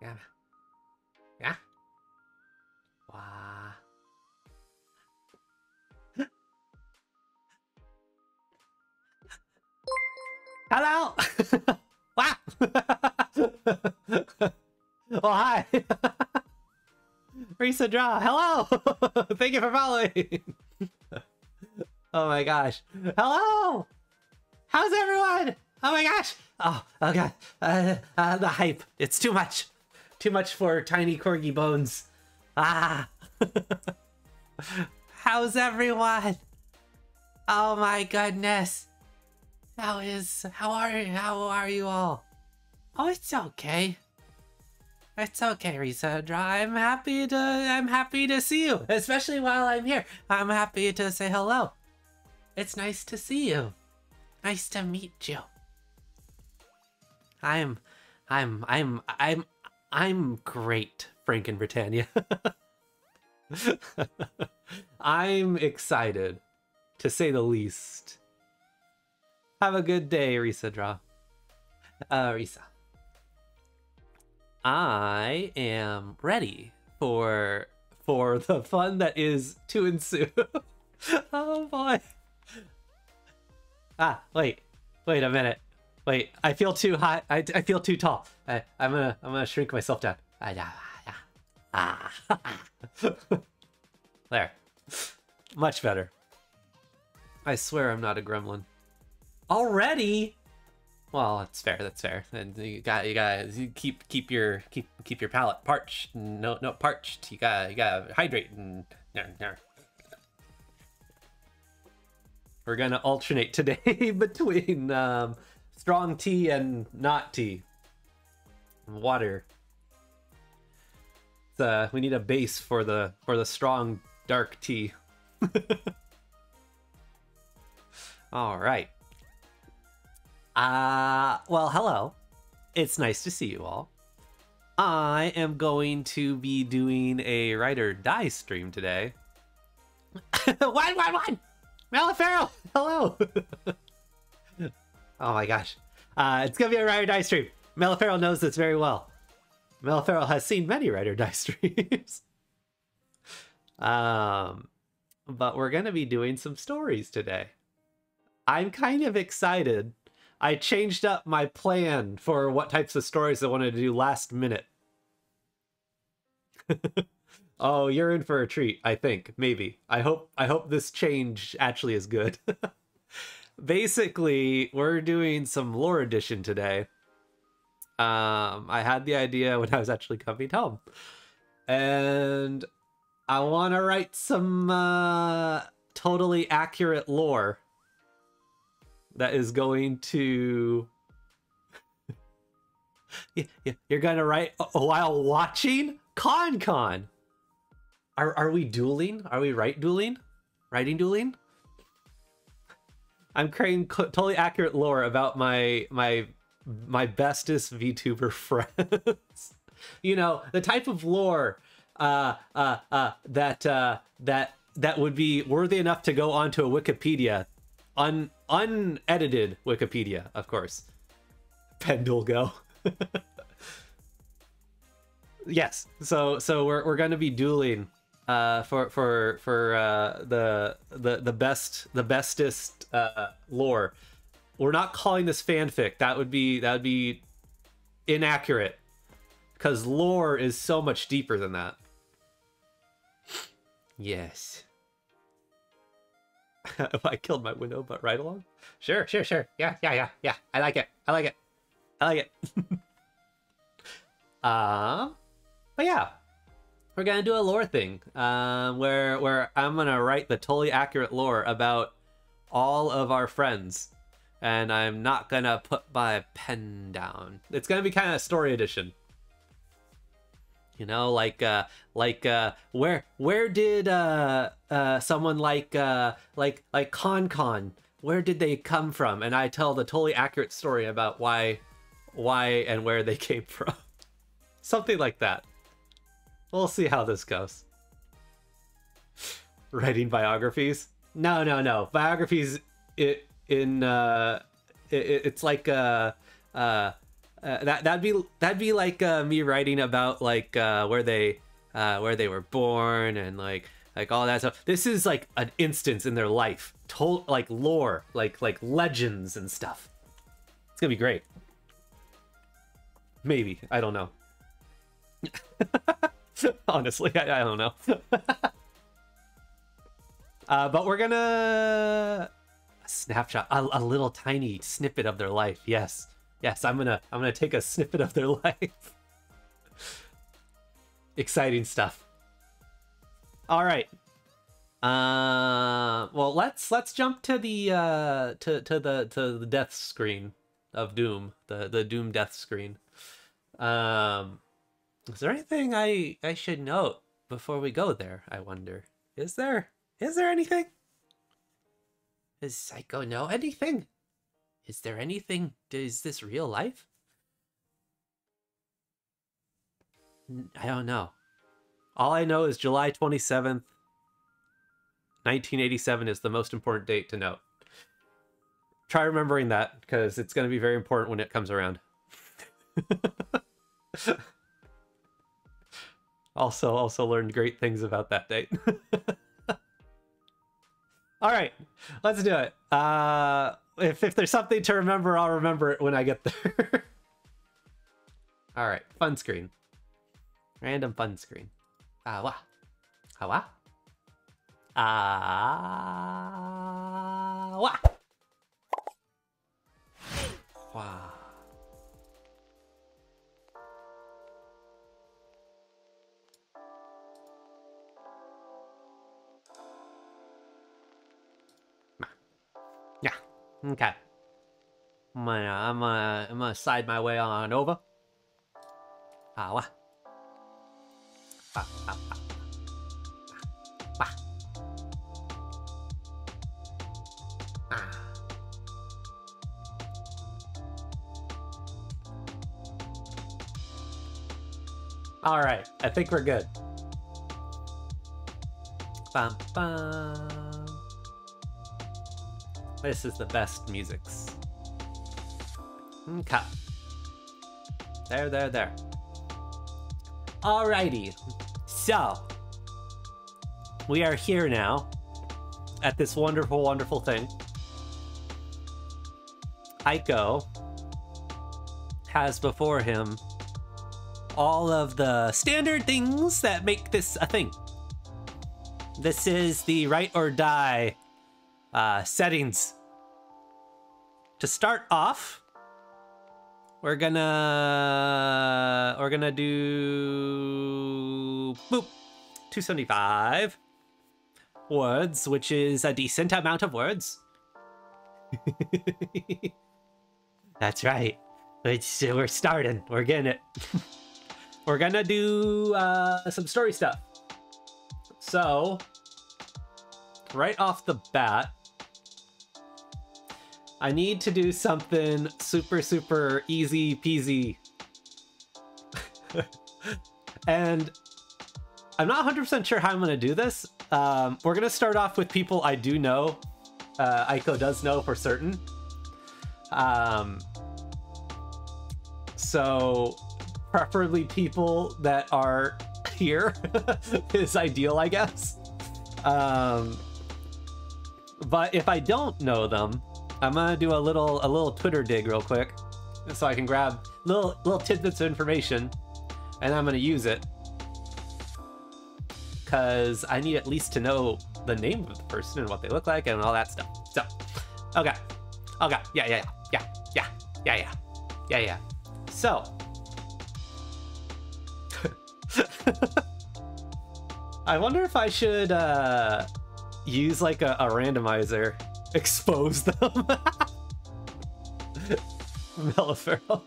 Yeah. Yeah. Wow. Hello. Wow. Oh, hi. Risa Draw. Hello. Thank you for following. Oh my gosh. Hello. How's everyone? Oh my gosh. Oh god. The hype. It's too much. Too much for tiny corgi bones. Ah. How's everyone? Oh my goodness. How are you all? Oh, it's okay. It's okay, Risa. I'm happy to see you, especially while I'm here. I'm happy to say hello. It's nice to see you. Nice to meet you. I'm great, Franken Britannia. I'm excited, to say the least. Have a good day, Risa Draw. Risa. I am ready for the fun that is to ensue. Oh boy. Ah, wait a minute. Wait, I feel too high. I feel too tall. I'm gonna shrink myself down. There. Much better. I swear I'm not a gremlin. Already? Well, that's fair. That's fair. And you gotta keep your palate parched. No parched. You gotta hydrate and. We're gonna alternate today between strong tea and not tea. Water. We need a base for the strong dark tea. All right. Well, hello. It's nice to see you all. I am going to be doing a Ride or Die stream today. One! Malifero! Hello! Oh my gosh. It's gonna be a Ride or Die stream. Malifero knows this very well. Malifero has seen many Ride or Die streams. But we're gonna be doing some stories today. I'm kind of excited. I changed up my plan for what types of stories I wanted to do last minute. Oh, you're in for a treat, I think. Maybe. I hope this change actually is good. Basically, we're doing some lore edition today. I had the idea when I was actually coming home. And I want to write some totally accurate lore that is going to... You're going to write while watching KonKon. Are we dueling? Are we dueling? Writing dueling? I'm creating totally accurate lore about my bestest VTuber friends. You know, the type of lore that would be worthy enough to go onto a Wikipedia, unedited Wikipedia, of course. Pendle go. Yes, so we're gonna be dueling for the bestest lore. We're not calling this fanfic. That would be inaccurate, because lore is so much deeper than that. Yes. I killed my window, but right along. Sure. Yeah. I like it. But yeah, we're gonna do a lore thing, where I'm gonna write the totally accurate lore about all of our friends, and I'm not gonna put my pen down. It's gonna be kind of story edition. You know, like where did someone like KonKon, where did they come from? And I tell the totally accurate story about why and where they came from. Something like that. We'll see how this goes. Writing biographies? No. Biographies, it's like that'd be like me writing about like where they were born and like all that stuff. This is like an instance in their life, told like lore, like legends and stuff. It's gonna be great. Maybe, I don't know. Honestly, I don't know. But we're gonna a snapshot, a little tiny snippet of their life. Yes, I'm gonna take a snippet of their life. Exciting stuff. All right. Well, let's jump to the to the death screen of Doom, the Doom death screen. Is there anything I should note before we go there? I wonder. Is there anything? Does Psycho know anything? Is there anything? Is this real life? I don't know. All I know is July 27th, 1987 is the most important date to note. Try remembering that, because it's going to be very important when it comes around. Also learned great things about that date. All right, let's do it. If there's something to remember, I'll remember it when I get there. All right, fun screen. Random fun screen. Awa. Awa. Awa. Wow. Yeah. Okay. I'm gonna side my way on over. Awa. All right, I think we're good. Bum, bum. This is the best musics. Okay. There. Alrighty. So, we are here now at this wonderful, wonderful thing. Iko has before him all of the standard things that make this a thing. This is the Write or Die settings. To start off, we're gonna do boop 275 words, which is a decent amount of words. That's right. We're starting. We're getting it. We're gonna do some story stuff. So, right off the bat, I need to do something super easy peasy. And I'm not 100% sure how I'm gonna do this. We're gonna start off with people I do know. Iko does know for certain. So preferably people that are here is ideal, I guess. But if I don't know them, I'm gonna do a little Twitter dig real quick, so I can grab little tidbits of information, and I'm gonna use it because I need at least to know the name of the person and what they look like and all that stuff. So, okay, yeah. So, I wonder if I should use like a randomizer, expose them. Meliferal.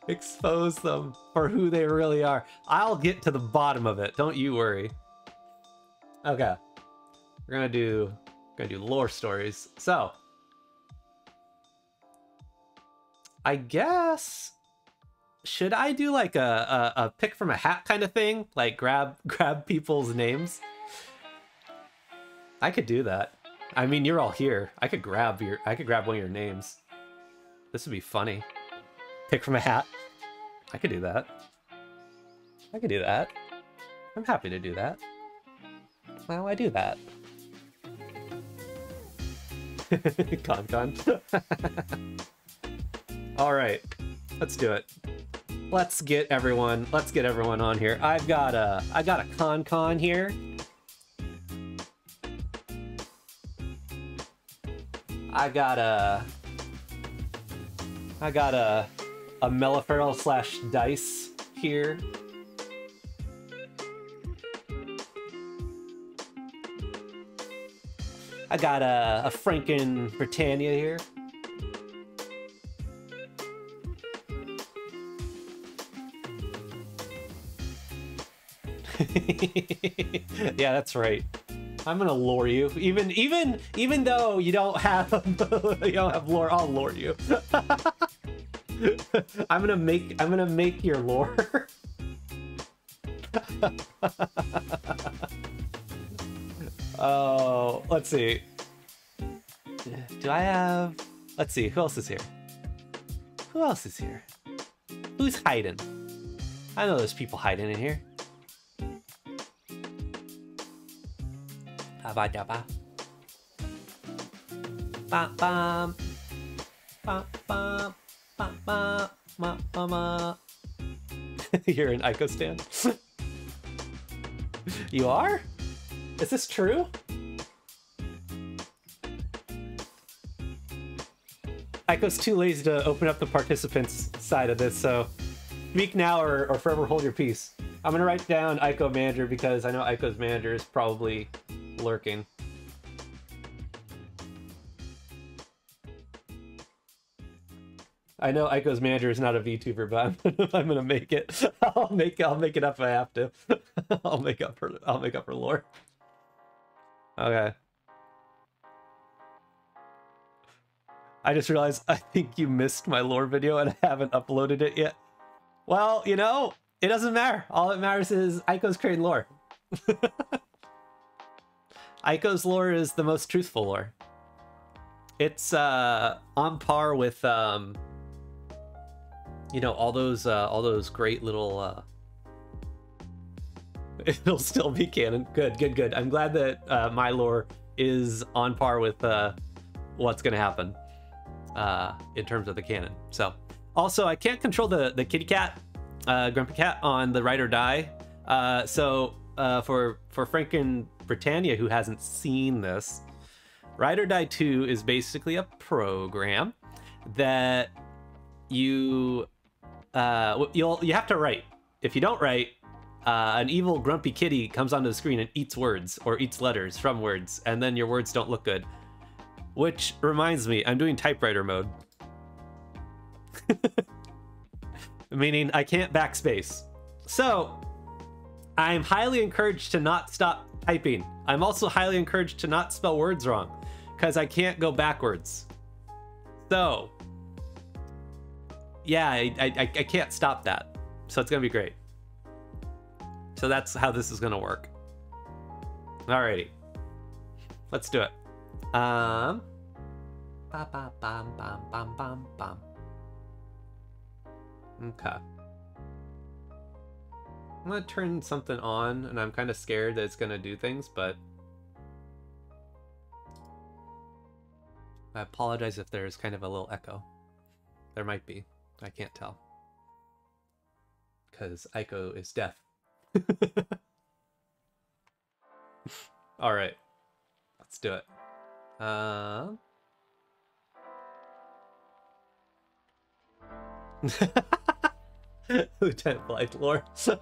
Expose them for who they really are. I'll get to the bottom of it, don't you worry. Okay, we're gonna do lore stories. So, I guess, should I do like a pick from a hat kind of thing? Like grab people's names? I could do that. I mean, you're all here. I could grab one of your names. This would be funny. Pick from a hat. I could do that. I could do that. I'm happy to do that. Well, I do that. KonKon. All right, let's do it. Let's get everyone on here. I got a KonKon here. I got a Meliferal slash dice here. I got a Franken Britannia here. Yeah, that's right. I'm gonna lure you. Even though you don't have lore, I'll lure you. I'm gonna make your lore. Oh, let's see. Do I have... Let's see, who else is here? Who else is here? Who's hiding? I know there's people hiding in here. Ba-ba-da-ba. Ba-bam. Ba-bam. Ba-bam. Ma-ma-ma. You're an Iko stan? You are? Is this true? Iko's too lazy to open up the participants side of this, so speak now or forever hold your peace. I'm gonna write down Iko Manager because I know Iko's manager is probably lurking. I know Iko's manager is not a VTuber, but I'm gonna make it. I'll make it up if I have to. I'll make up for lore. Okay. I just realized I think you missed my lore video and I haven't uploaded it yet. Well, you know, it doesn't matter. All that matters is Iko's creating lore. Iko's lore is the most truthful lore. It's on par with you know, all those great little it'll still be canon. Good. I'm glad that my lore is on par with what's gonna happen in terms of the canon. So also I can't control the kitty cat, grumpy cat on the Ride or Die. So for Franken Britannia who hasn't seen this, Ride or Die 2 is basically a program that you have to write. If you don't write, an evil grumpy kitty comes onto the screen and eats words or eats letters from words, and then your words don't look good. Which reminds me, I'm doing typewriter mode. Meaning I can't backspace. So I'm highly encouraged to not stop typing. I'm also highly encouraged to not spell words wrong because I can't go backwards. So yeah, I can't stop that. So it's gonna be great. So that's how this is gonna work. Alrighty, let's do it. Ba ba bam bam bam bam bam. Okay. I'm gonna turn something on, and I'm kind of scared that it's gonna do things, but I apologize if there's kind of a little echo. There might be. I can't tell. Because Iko is deaf. Alright. Let's do it. Lieutenant Blythe lore. To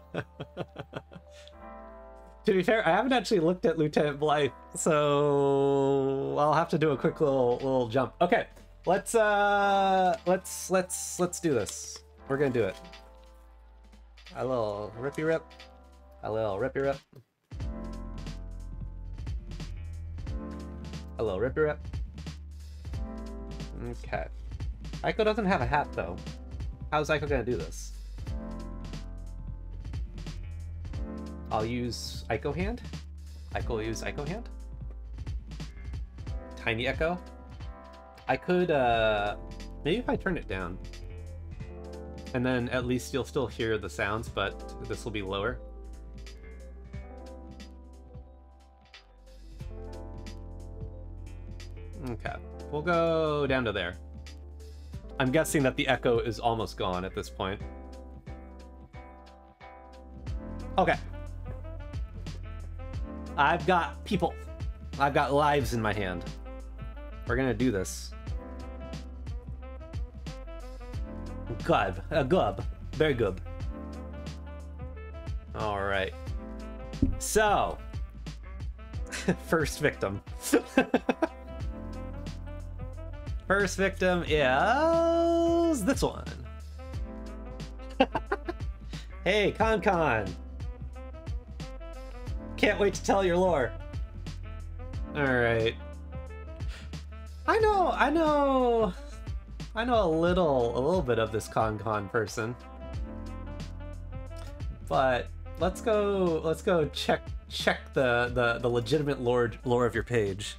be fair, I haven't actually looked at Lieutenant Blythe, so I'll have to do a quick little jump. Okay, let's do this. We're gonna do it. A little rippy rip. A little rippy rip. A little rippy rip. Okay. Iko doesn't have a hat though. How's Iko gonna do this? I'll use Iko hand. Iko will use Iko hand. Tiny echo. I could maybe if I turn it down. And then at least you'll still hear the sounds, but this will be lower. Okay, we'll go down to there. I'm guessing that the echo is almost gone at this point. Okay. I've got people. I've got lives in my hand. We're gonna do this. Good. Good. Very good. Alright. So. First victim. First victim is this one. Hey, KonKon. Can't wait to tell your lore. Alright. I know a little bit of this KonKon person. But let's go check the legitimate lore of your page.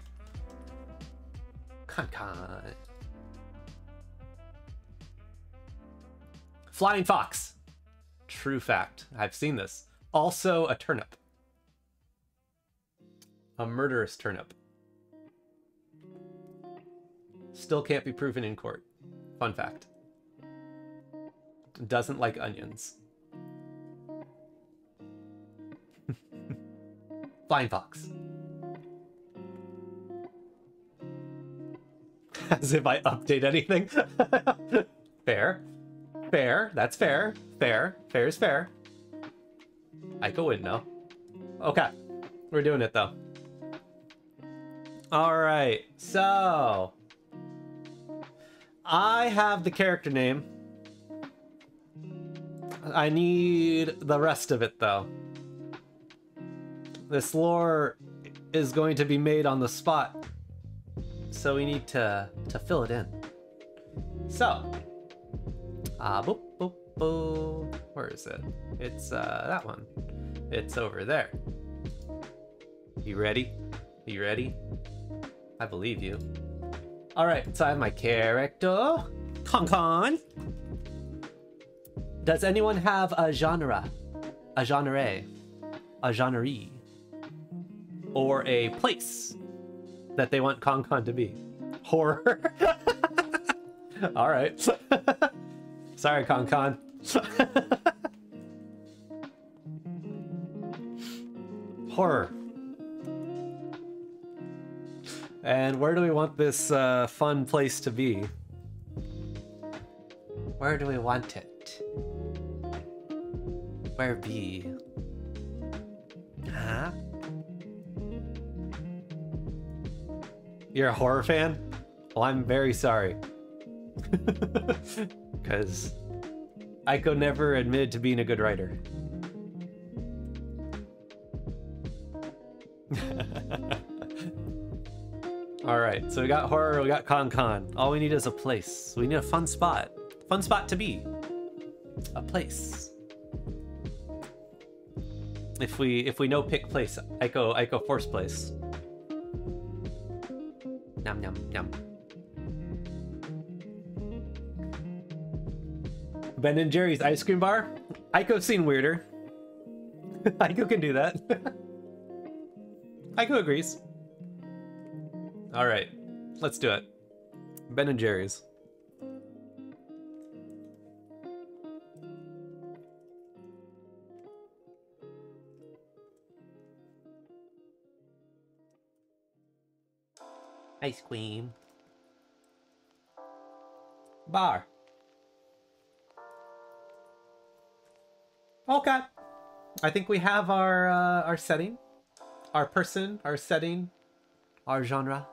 KonKon. Flying fox. True fact. I've seen this. Also a turnip. A murderous turnip. Still can't be proven in court. Fun fact. Doesn't like onions. Flying fox. As if I update anything. Fair. Fair. That's fair. Fair. Fair is fair. Iko win, no? Okay. We're doing it, though. Alright. So... I have the character name. I need the rest of it, though. This lore is going to be made on the spot. So we need to fill it in. So, boop, boop, boop. Where is it? It's that one. It's over there. You ready? You ready? I believe you. All right, so I have my character, KonKon. Does anyone have a genre, a genre, a genre, or a place that they want KonKon to be? Horror. All right. Sorry, KonKon. Horror. And where do we want this fun place to be? Where do we want it? Where be? Huh? You're a horror fan? Well, I'm very sorry. Because Iko never admitted to being a good writer. Alright, so we got horror, we got KonKon. All we need is a place. We need a fun spot. Fun spot to be. A place. If we no pick place, Iko force place. Nom nom nom. Ben and Jerry's ice cream bar? Iko's seen weirder. Iko can do that. Iko agrees. Alright, let's do it. Ben and Jerry's. Ice cream. Bar. Okay. I think we have our setting. Our person, our setting, our genre.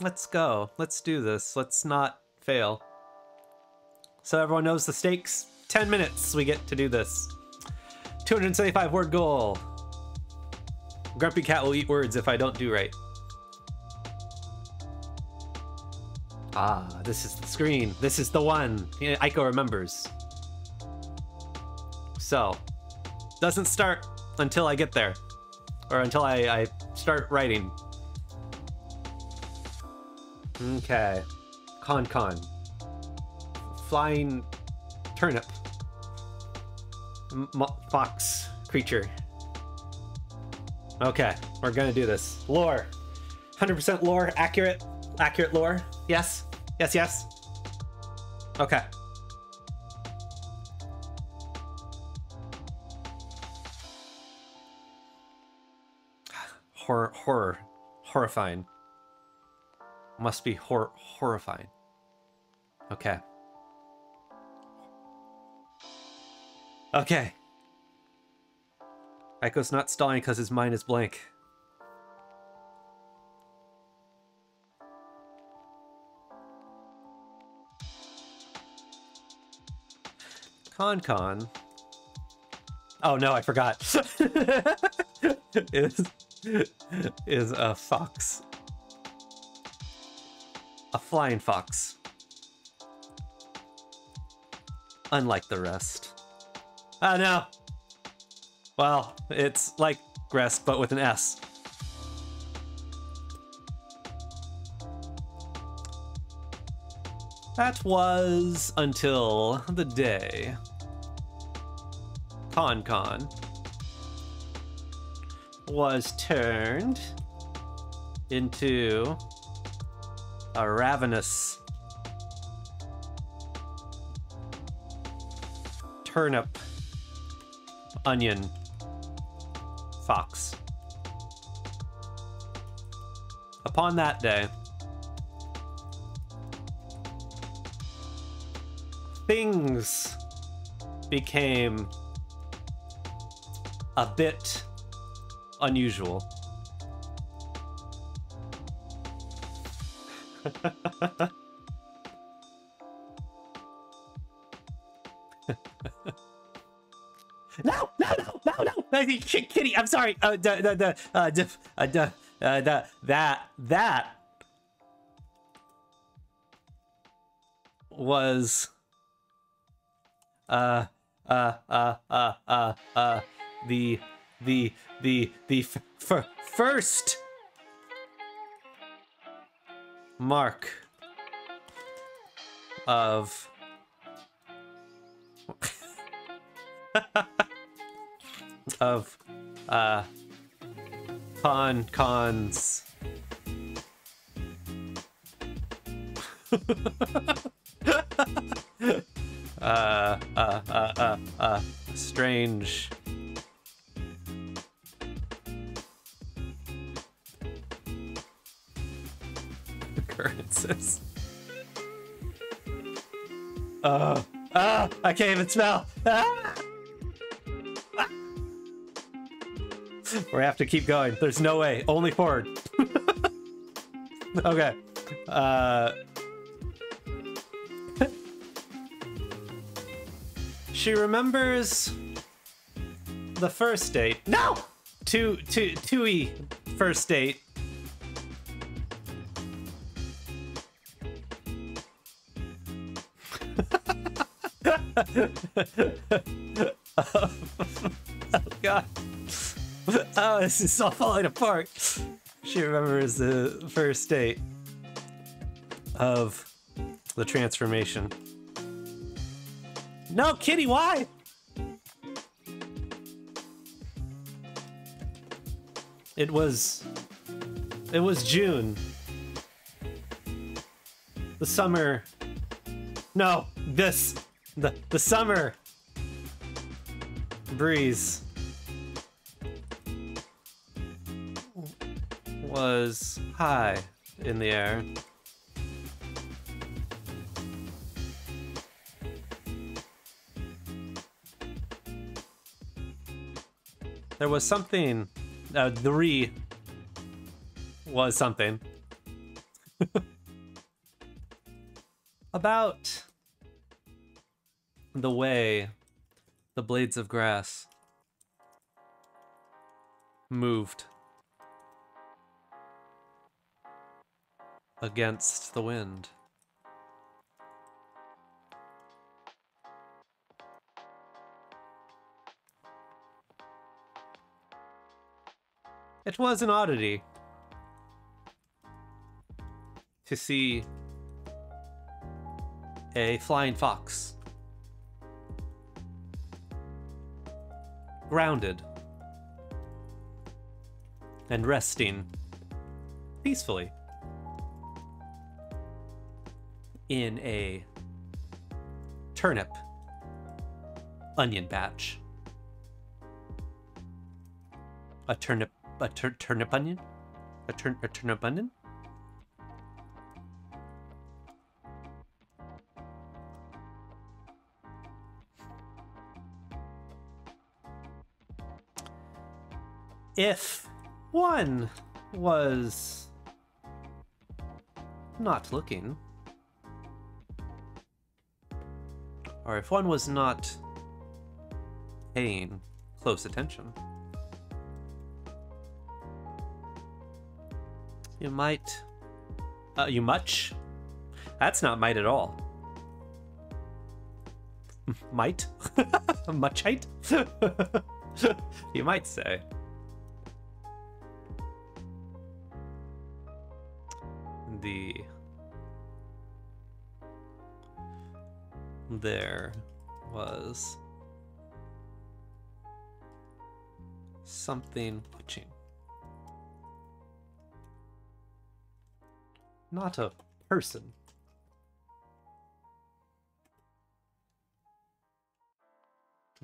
Let's go. Let's do this. Let's not fail. So everyone knows the stakes. 10 minutes we get to do this. 275 word goal. Grumpy cat will eat words if I don't do right. Ah, this is the screen. This is the one. Yeah, Iko remembers. So, doesn't start until I get there. Or until I start writing. Okay. KonKon. flying turnip. Fox creature. Okay, we're gonna do this. Lore. 100% lore, accurate lore. Yes, yes, yes. Okay. Horrifying. Must be horrifying. Okay. Okay. Iko's not stalling because his mind is blank. KonKon. Oh no, I forgot. is a fox. A flying fox. Unlike the rest. Oh no! Well, it's like rest, but with an S. That was until the day KonKon was turned into a ravenous turnip onion fox. Upon that day, things became a bit unusual. No! Kitty, I'm sorry. That was the first mark of of KonKon's strange occurrences. I can't even smell. We have to keep going. There's no way. Only forward. Okay. She remembers the first date. No! Two-y first date. Oh god. Oh, this is all falling apart. She remembers the first date of the transformation. No, Kitty, why? It was June. The summer. No, the summer breeze was high in the air. There was something, the re was something about the way the blades of grass moved against the wind. It was an oddity to see A flying fox. Grounded. And resting peacefully in a turnip onion patch. A turnip onion? A turnip onion? If one was not looking, or if one was not paying close attention, you might, you much? That's not might at all. Might? Muchite? You might say. There was something watching. Not a person.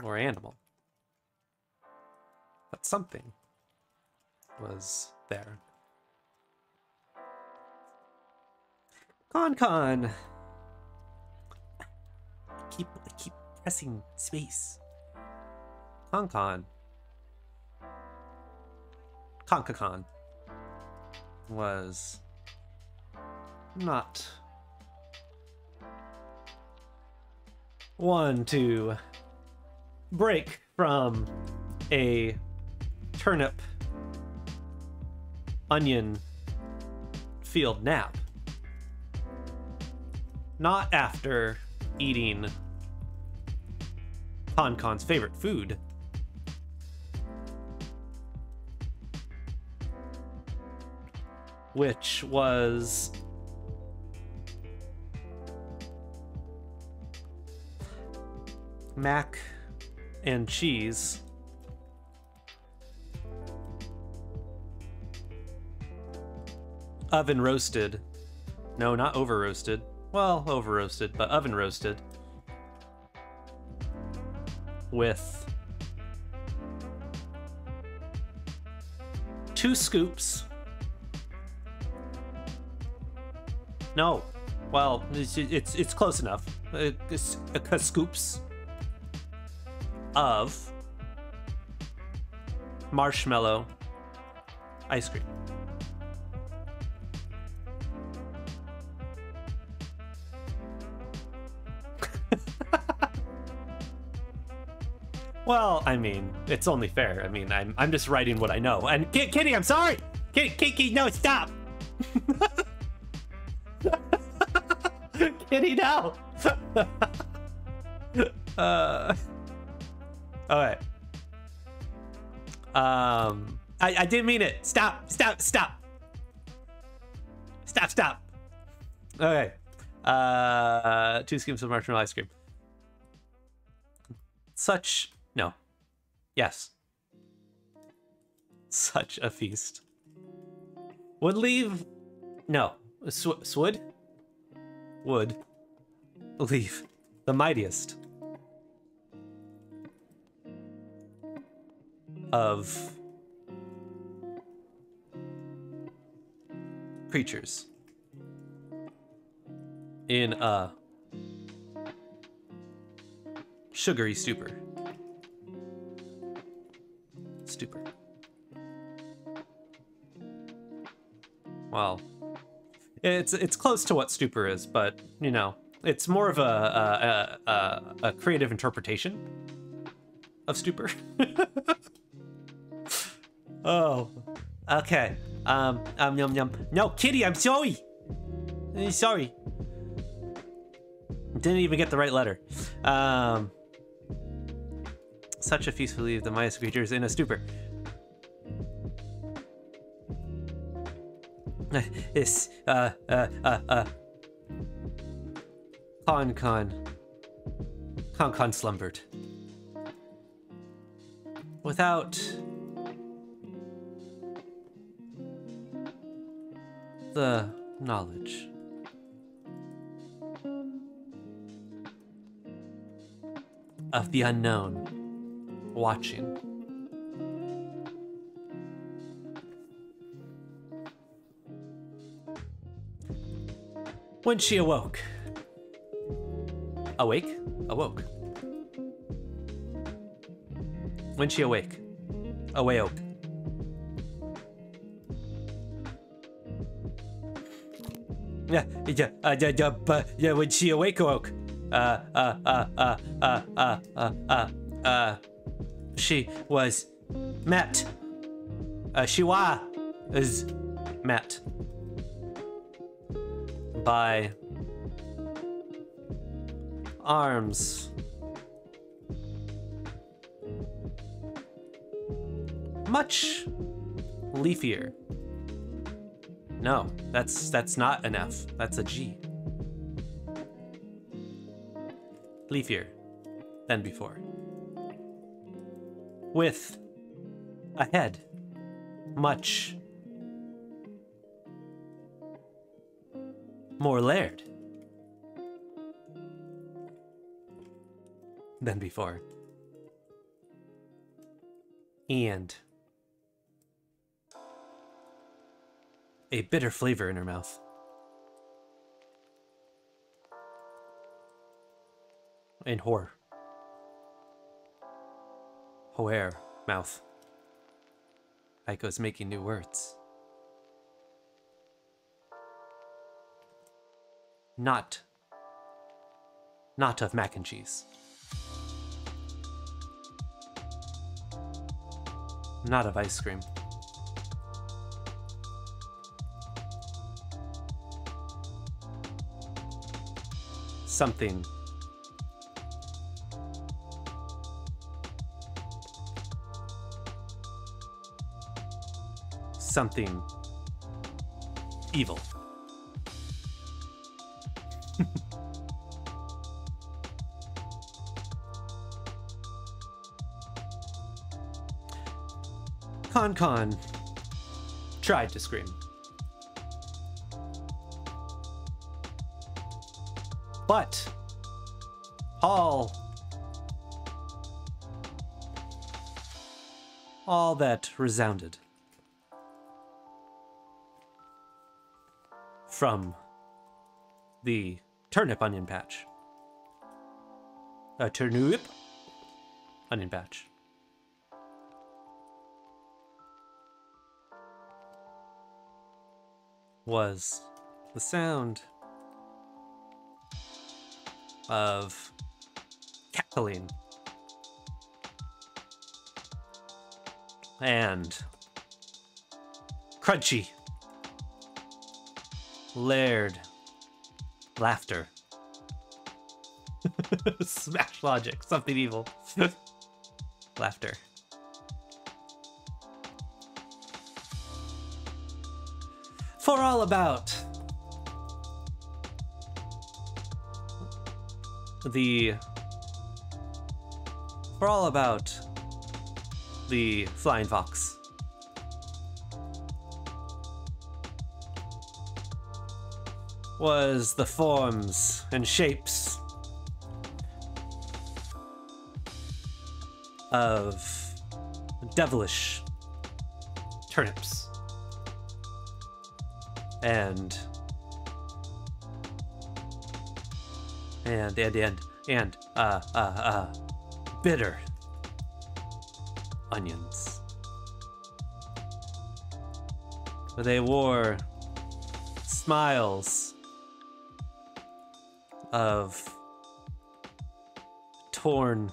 Or animal. But something was there. KonKon! I keep pressing space. KonKon. KonKon was not one to break from a turnip onion field nap. Not after eating KonKon's favorite food. Which was mac and cheese oven roasted. No, not over roasted. Well, over roasted, but oven roasted. With 2 scoops. No, well, it's close enough. It's scoops of marshmallow ice cream. Well, I mean, it's only fair. I mean, I'm just writing what I know. And Kitty, I'm sorry. Kitty, no, stop. Kitty, no. Alright. I didn't mean it. Stop. Okay. 2 scoops of marshmallow ice cream. No. Yes. Such a feast. Would leave... No. Would leave the mightiest of creatures in a sugary stupor. Well, it's close to what stupor is, but you know, it's more of a creative interpretation of stupor. Oh, okay. Yum. No, Kitty, I'm sorry. I'm sorry. Didn't even get the right letter. Such a feast will leave the mice creatures in a stupor. This KonKon slumbered. Without the knowledge of the unknown watching. When she awoke. Awoke. When she awoke. Yeah, when she awoke. She was met. She was met by arms much leafier. No, that's not an F. That's a G. Leafier than before. With a head much more layered than before. And a bitter flavor in her mouth. In horror. Mouth. Iko's making new words. Not of mac and cheese. Not of ice cream. Something evil. KonKon tried to scream. But all that resounded from the turnip onion patch. A turnip onion patch. Was the sound of cackling and crunchy layered laughter. SmashLogic, something evil. Laughter. For all about the flying fox. Was the forms and shapes of devilish turnips and bitter onions. They wore smiles of torn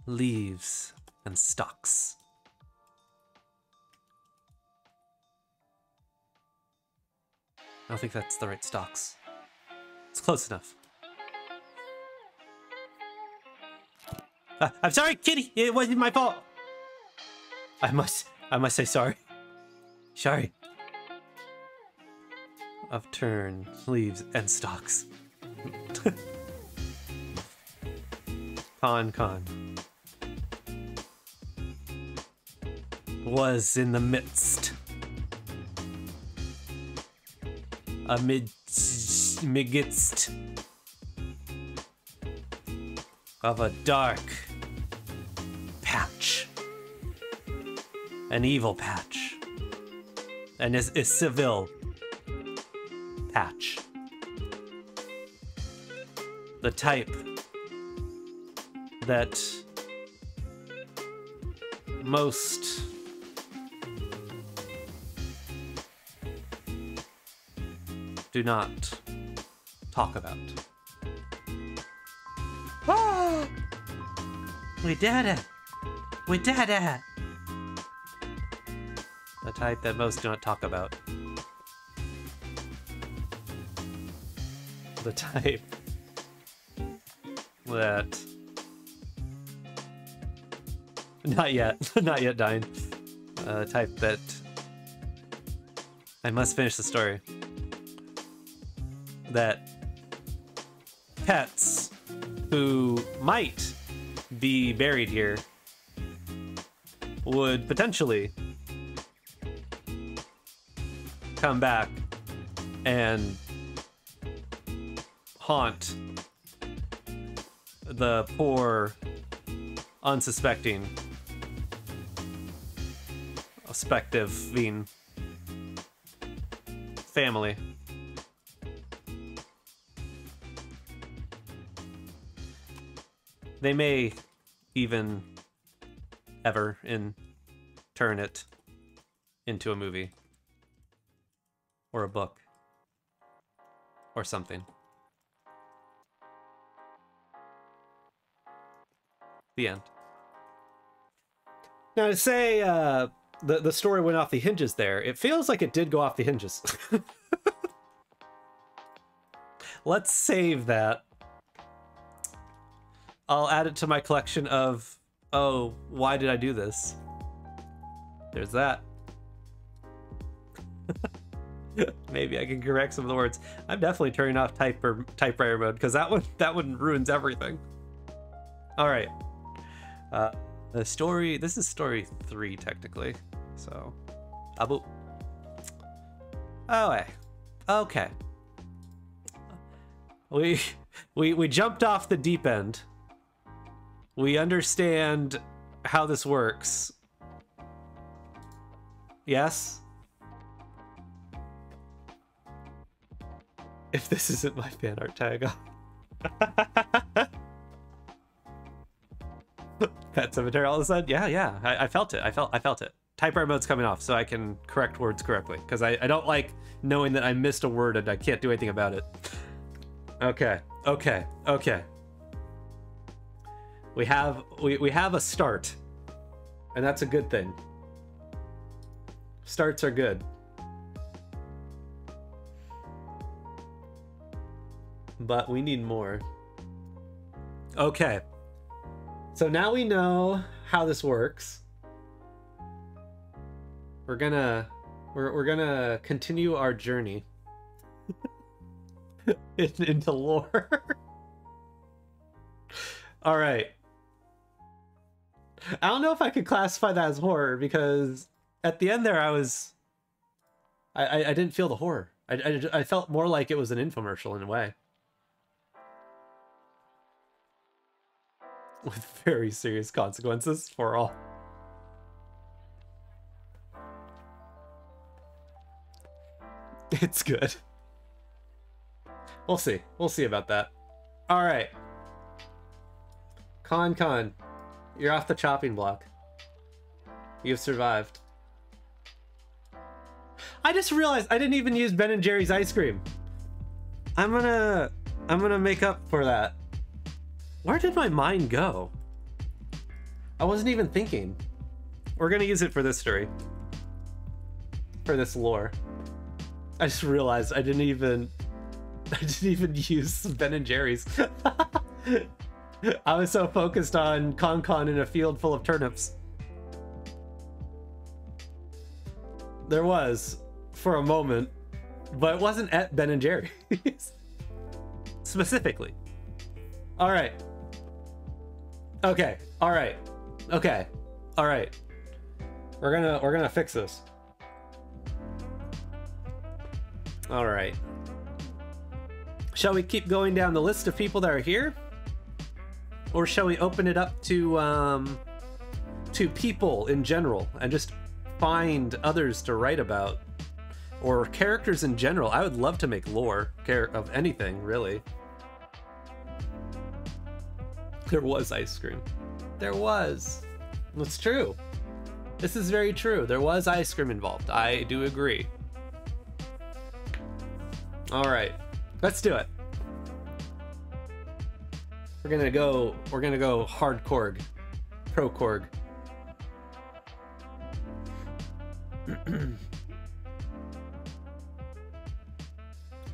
leaves and stalks. I don't think that's the right stalks. It's close enough. I'm sorry, kitty. It wasn't my fault. I must say sorry. Sorry. Of turn, leaves, and stalks. KonKon was in the midst amidst of a dark patch, an evil patch, and a civil patch, the type that most do not talk about. Oh! We did it! We did it! The type that most do not talk about. The type that... Not yet. Not yet dying. Type that... I must finish the story. That pets who might be buried here would potentially come back and haunt the poor, unsuspecting, family. They may even ever turn it into a movie or a book or something. The end. Now to say the story went off the hinges there, it feels like it did go off the hinges. Let's save that. I'll add it to my collection of, oh, why did I do this? There's that. Maybe I can correct some of the words. I'm definitely turning off typewriter mode because that one ruins everything. All right. The story, this is story 3 technically. So, abu. Oh, okay. We jumped off the deep end. We understand how this works. Yes? If this isn't my fan art tag. Pet Cemetery all of a sudden? Yeah. I felt it. I felt it. Typewriter mode's coming off so I can correct words correctly. Because I don't like knowing that I missed a word and I can't do anything about it. Okay. We have a start, and that's a good thing. Starts are good. But we need more. Okay. So now we know how this works. We're gonna continue our journey into lore. All right. I don't know if I could classify that as horror because at the end there I didn't feel the horror. I felt more like it was an infomercial in a way. With very serious consequences for all. It's good. We'll see. We'll see about that. All right. KonKon, you're off the chopping block. You've survived. I just realized I didn't even use Ben & Jerry's ice cream. I'm gonna make up for that. Where did my mind go? I wasn't even thinking. We're gonna use it for this story. For this lore. I just realized I didn't even use Ben & Jerry's. I was so focused on KonKon in a field full of turnips. There was, for a moment, but it wasn't at Ben and Jerry's. Specifically. All right. Okay. All right. Okay. All right. We're gonna fix this. All right. Shall we keep going down the list of people that are here? Or shall we open it up to people in general and just find others to write about? Or characters in general. I would love to make lore of anything, really. There was ice cream. There was. It's true. This is very true. There was ice cream involved. I do agree. All right, let's do it. We're gonna go hard Korg, pro Korg.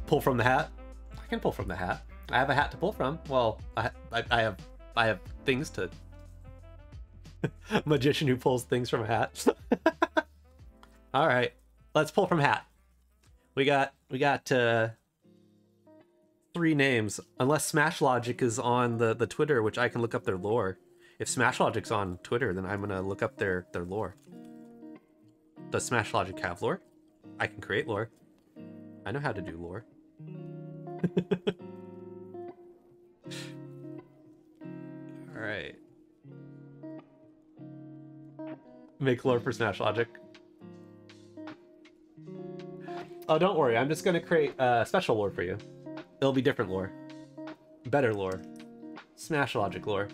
Pull from the hat. I can pull from the hat. I have a hat to pull from. Well, I have things to. Magician who pulls things from a hat. All right, let's pull from hat. We got 3 names, unless SmashLogic is on the Twitter, which I can look up their lore. If SmashLogic's on Twitter, then I'm gonna look up their lore. Does SmashLogic have lore? I can create lore. I know how to do lore. All right. Make lore for SmashLogic. Oh, don't worry. I'm just gonna create special lore for you. It'll be different lore. Better lore. SmashLogic lore.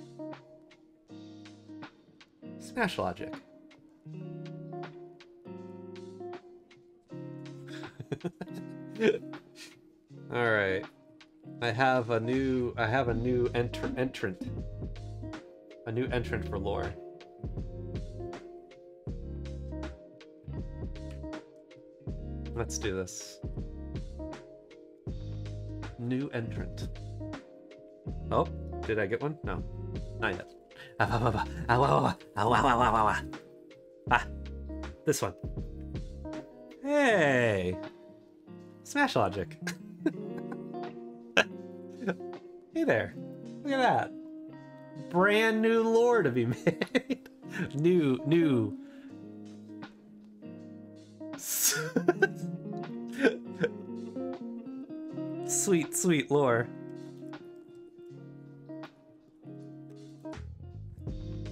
SmashLogic. All right. I have a new entrant. A new entrant for lore. Let's do this. New entrant. Oh, did I get one? No, not yet. Ah, this one. Hey, SmashLogic. Hey there. Look at that. Brand new lore to be made. New. Sweet lore.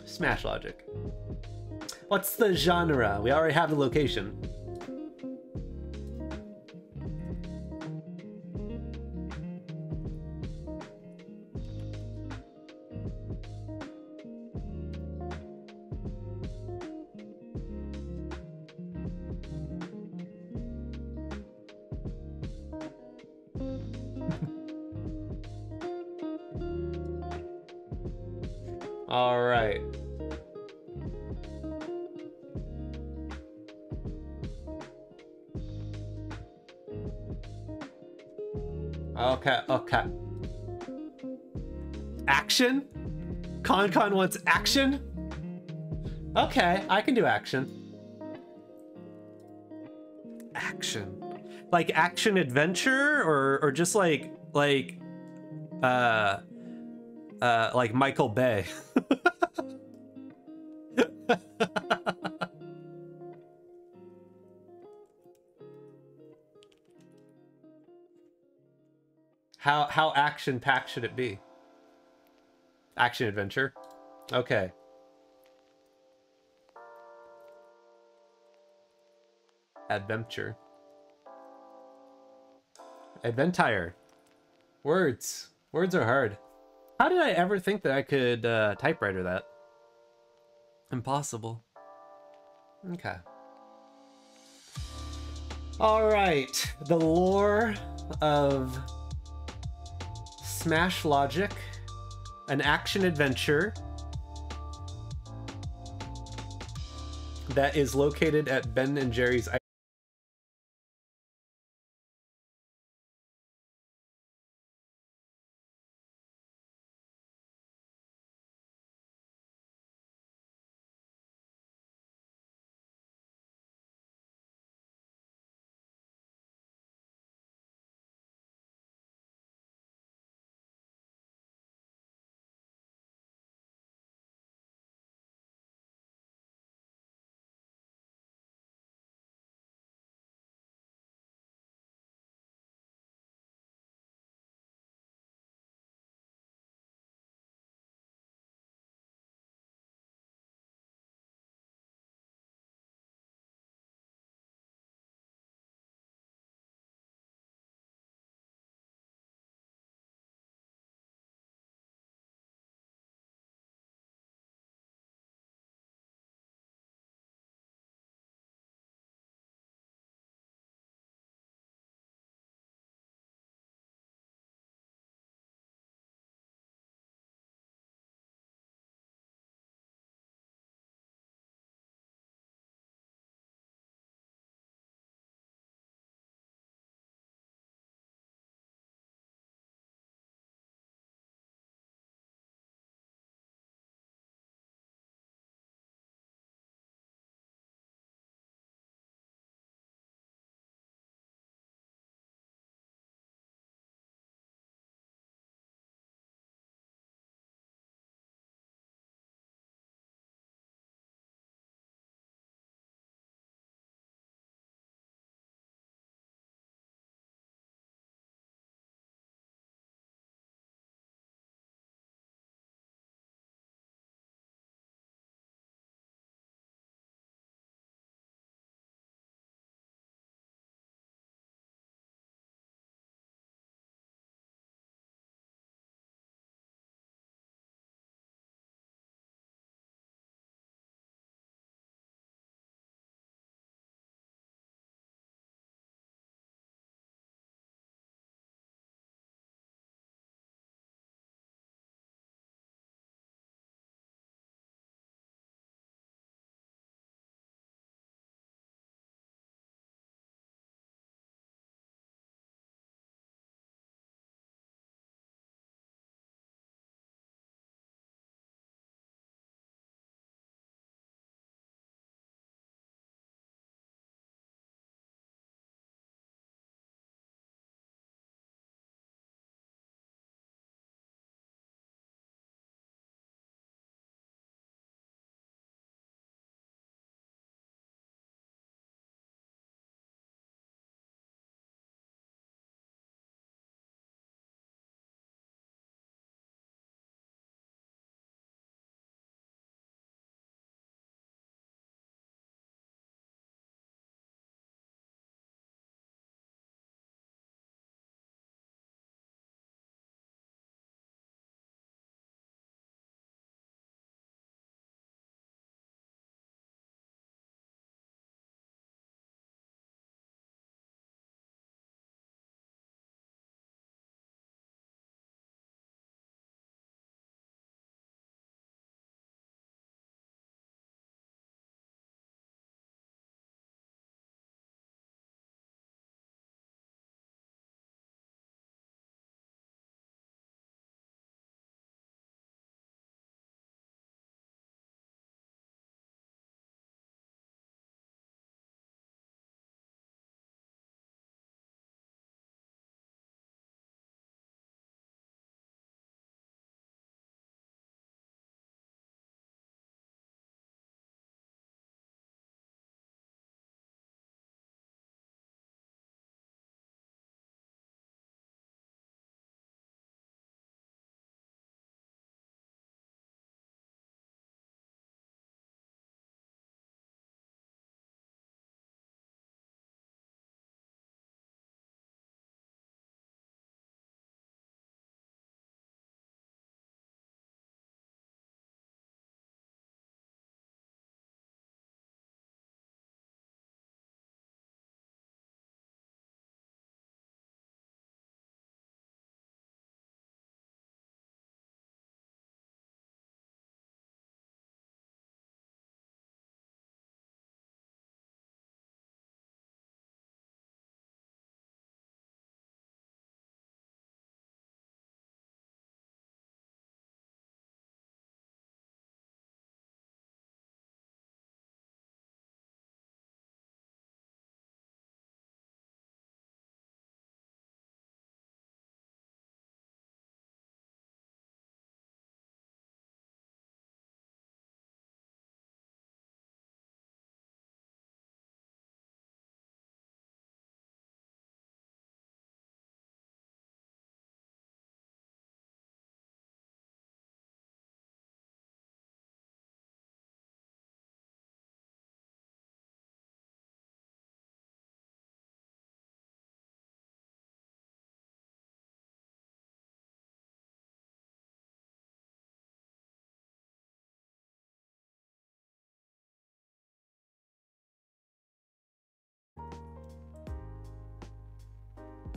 SmashLogic. What's the genre? We already have the location. All right. Okay. Action? KonKon wants action? Okay, I can do action. Action. Like action adventure or just like Michael Bay. How action-packed should it be? Action adventure? Okay. Adventure. Adventire. Words. Words are hard. How did I ever think that I could typewriter that? Impossible. Okay. All right. The lore of SmashLogic, an action adventure that is located at Ben and Jerry's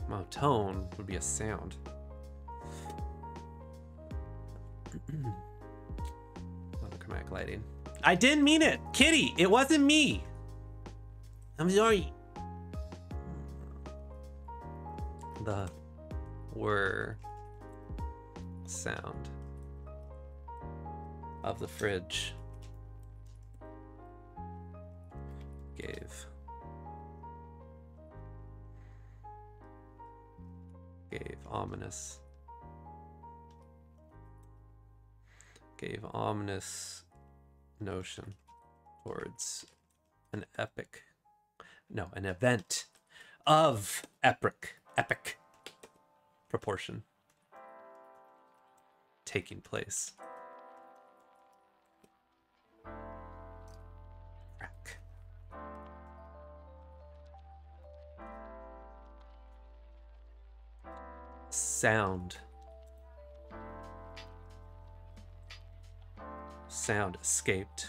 Monotone would be a sound. Monochromatic lighting. I didn't mean it! Kitty! It wasn't me! I'm sorry. The whir sound of the fridge gave ominous notion towards an event of epic proportion taking place. Sound escaped.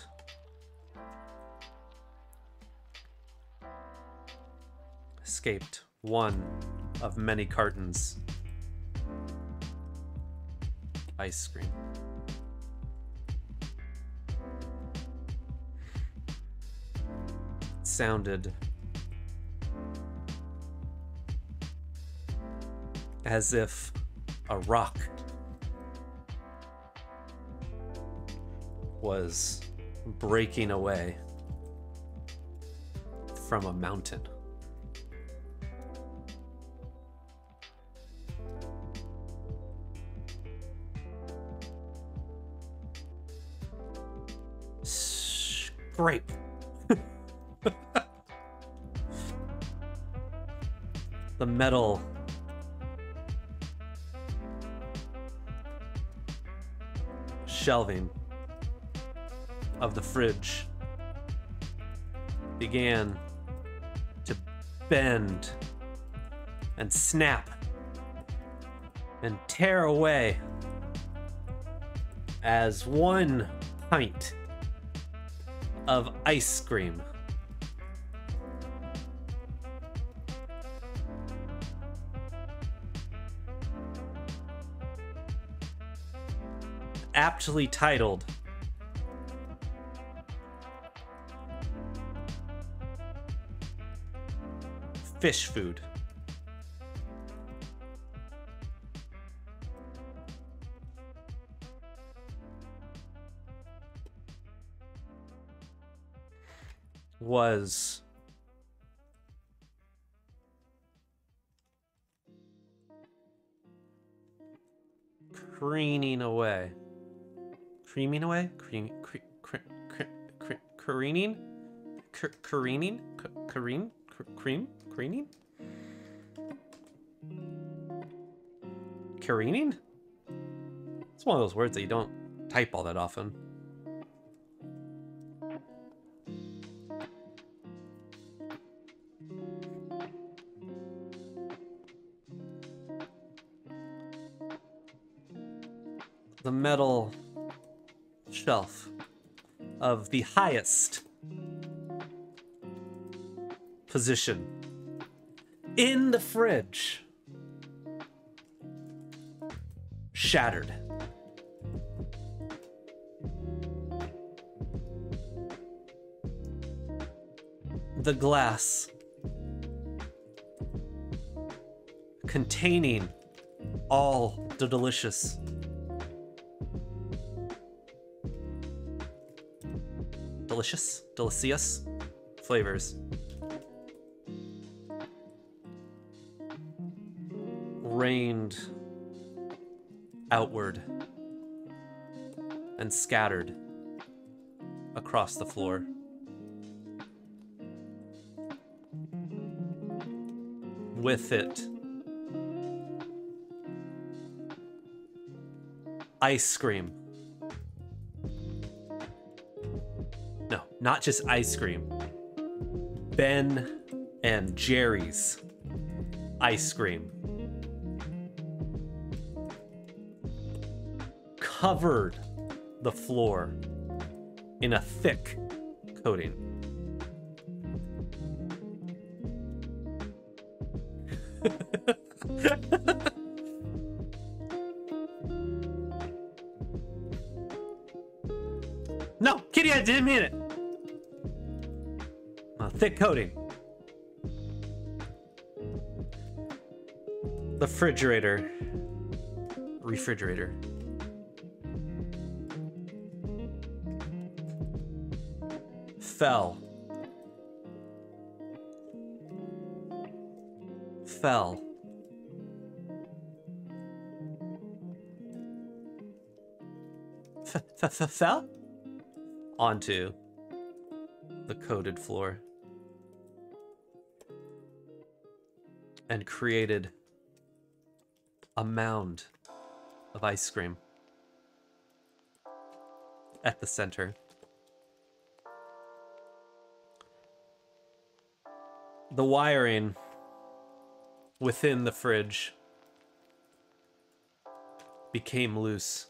Escaped one of many cartons. Ice cream. It sounded as if a rock was breaking away from a mountain. Scrape. The metal shelving of the fridge began to bend and snap and tear away as one pint of ice cream aptly titled Fish Food was careening away. Creaming away? Careening? Careening? Careening? Careening? It's one of those words that you don't type all that often. The metal shelf of the highest position in the fridge shattered. The glass containing all the delicious delicious flavors rained outward and scattered across the floor. With it, ice cream. No, not just ice cream. Ben and Jerry's ice cream. Covered the floor in a thick coating. No, kitty, I didn't mean it. A thick coating. The refrigerator. Refrigerator. Fell. Fell. Fell? Onto the coated floor. And created a mound of ice cream at the center. The wiring within the fridge became loose.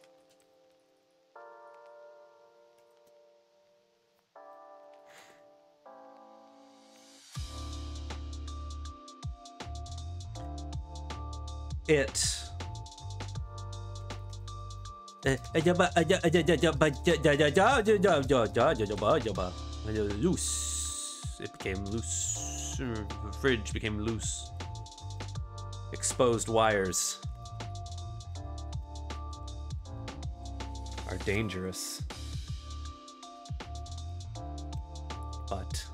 It loose. It became loose. The fridge became loose. Exposed wires are dangerous. But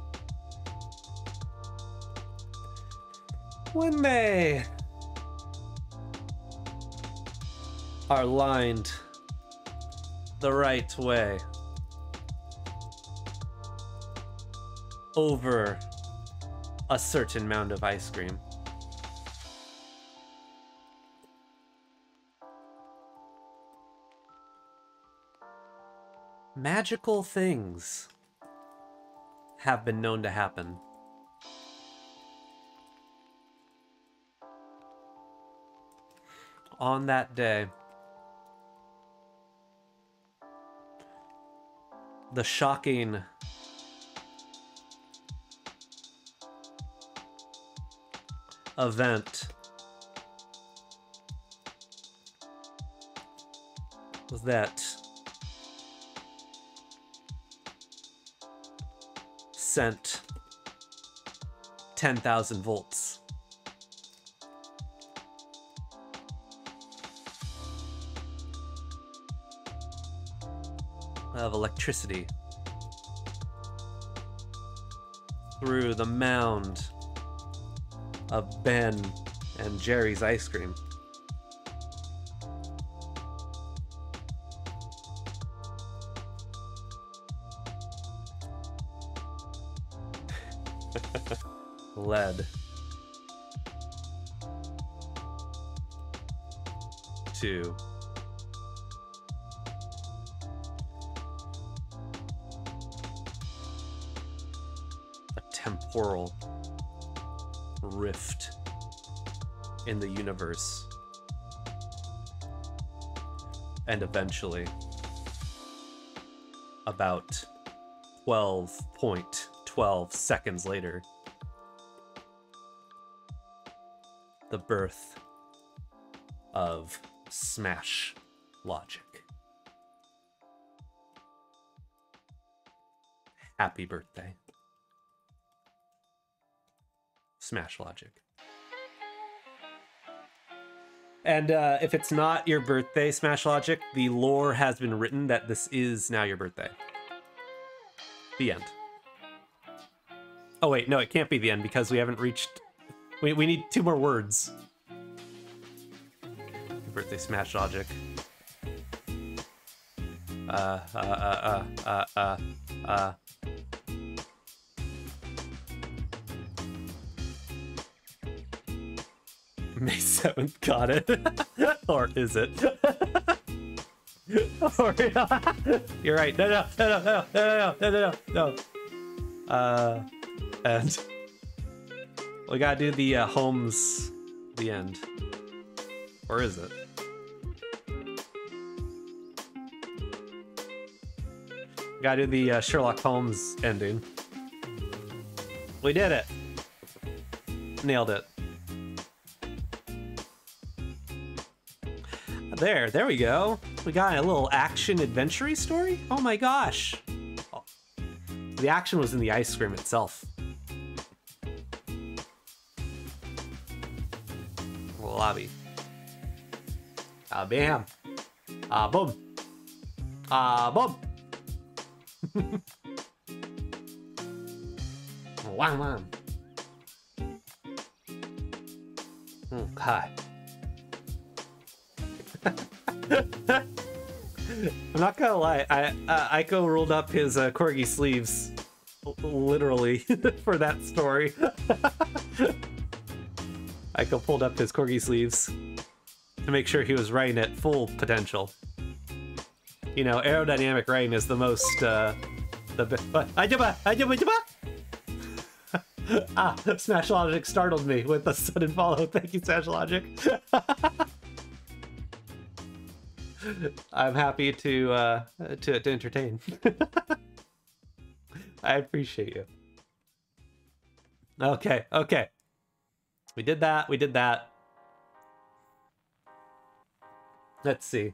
when they are lined the right way over a certain mound of ice cream, magical things have been known to happen. On that day, the shocking event was that sent 10,000 volts of electricity through the mound of Ben and Jerry's ice cream. Led to a temporal rift in the universe, and eventually, about 12.12 seconds later, the birth of SmashLogic. Happy birthday, SmashLogic. And if it's not your birthday, SmashLogic, the lore has been written that this is now your birthday. The end. Oh wait, no, it can't be the end because we haven't reached... We need 2 more words. Birthday SmashLogic. May 7th, got it. Or is it? Or, you're right. No. And we gotta do the Holmes, the end. Or is it? Gotta do the Sherlock Holmes ending. We did it. Nailed it. there we go. We got a little action adventure story. Oh my gosh. Oh. The action was in the ice cream itself. Lobby. Ah, bam. Ah, boom. Ah, boom. Wow, wow. Oh, God. I'm not gonna lie. Iko rolled up his corgi sleeves, literally, for that story. Iko pulled up his corgi sleeves to make sure he was riding at full potential. You know, aerodynamic riding is the most, SmashLogic startled me with a sudden follow. Thank you, SmashLogic. I'm happy to entertain. I appreciate you. Okay, okay. We did that. We did that. Let's see.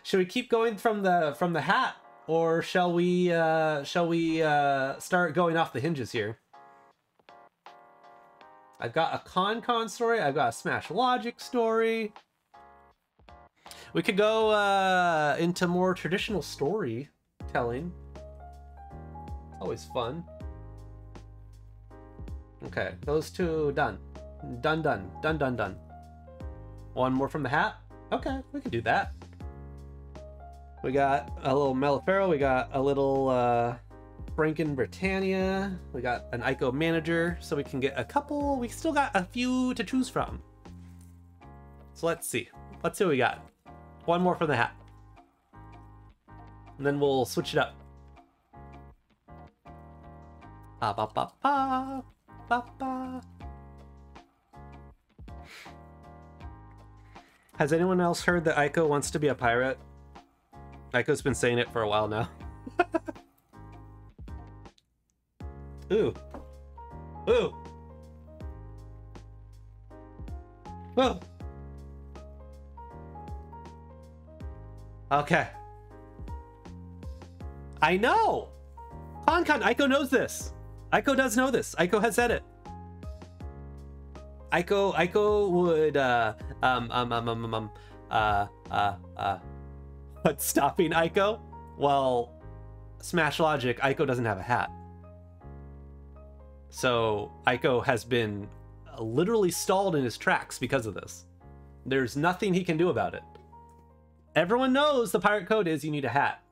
Should we keep going from the hat, or shall we start going off the hinges here? I've got a KonKon story. I've got a SmashLogic story. We could go into more traditional storytelling. Always fun. Okay, those two done. Done, done, done, done, done. One more from the hat? Okay, we can do that. We got a little Mellifero, we got a little Franken Britannia, we got an Iko Manager, so we can get a couple, we still got a few to choose from. So let's see. Let's see what we got. One more from the hat. And then we'll switch it up. Ba ba ba ba ba ba. Has anyone else heard that Iko wants to be a pirate? Iko's been saying it for a while now. Ooh. Ooh. Whoa. Okay. I know! KonKon, Iko knows this. Iko does know this. Iko has said it. Iko would what's stopping Iko? Well, SmashLogic, Iko doesn't have a hat. So Iko has been literally stalled in his tracks because of this. There's nothing he can do about it. Everyone knows the pirate code is you need a hat.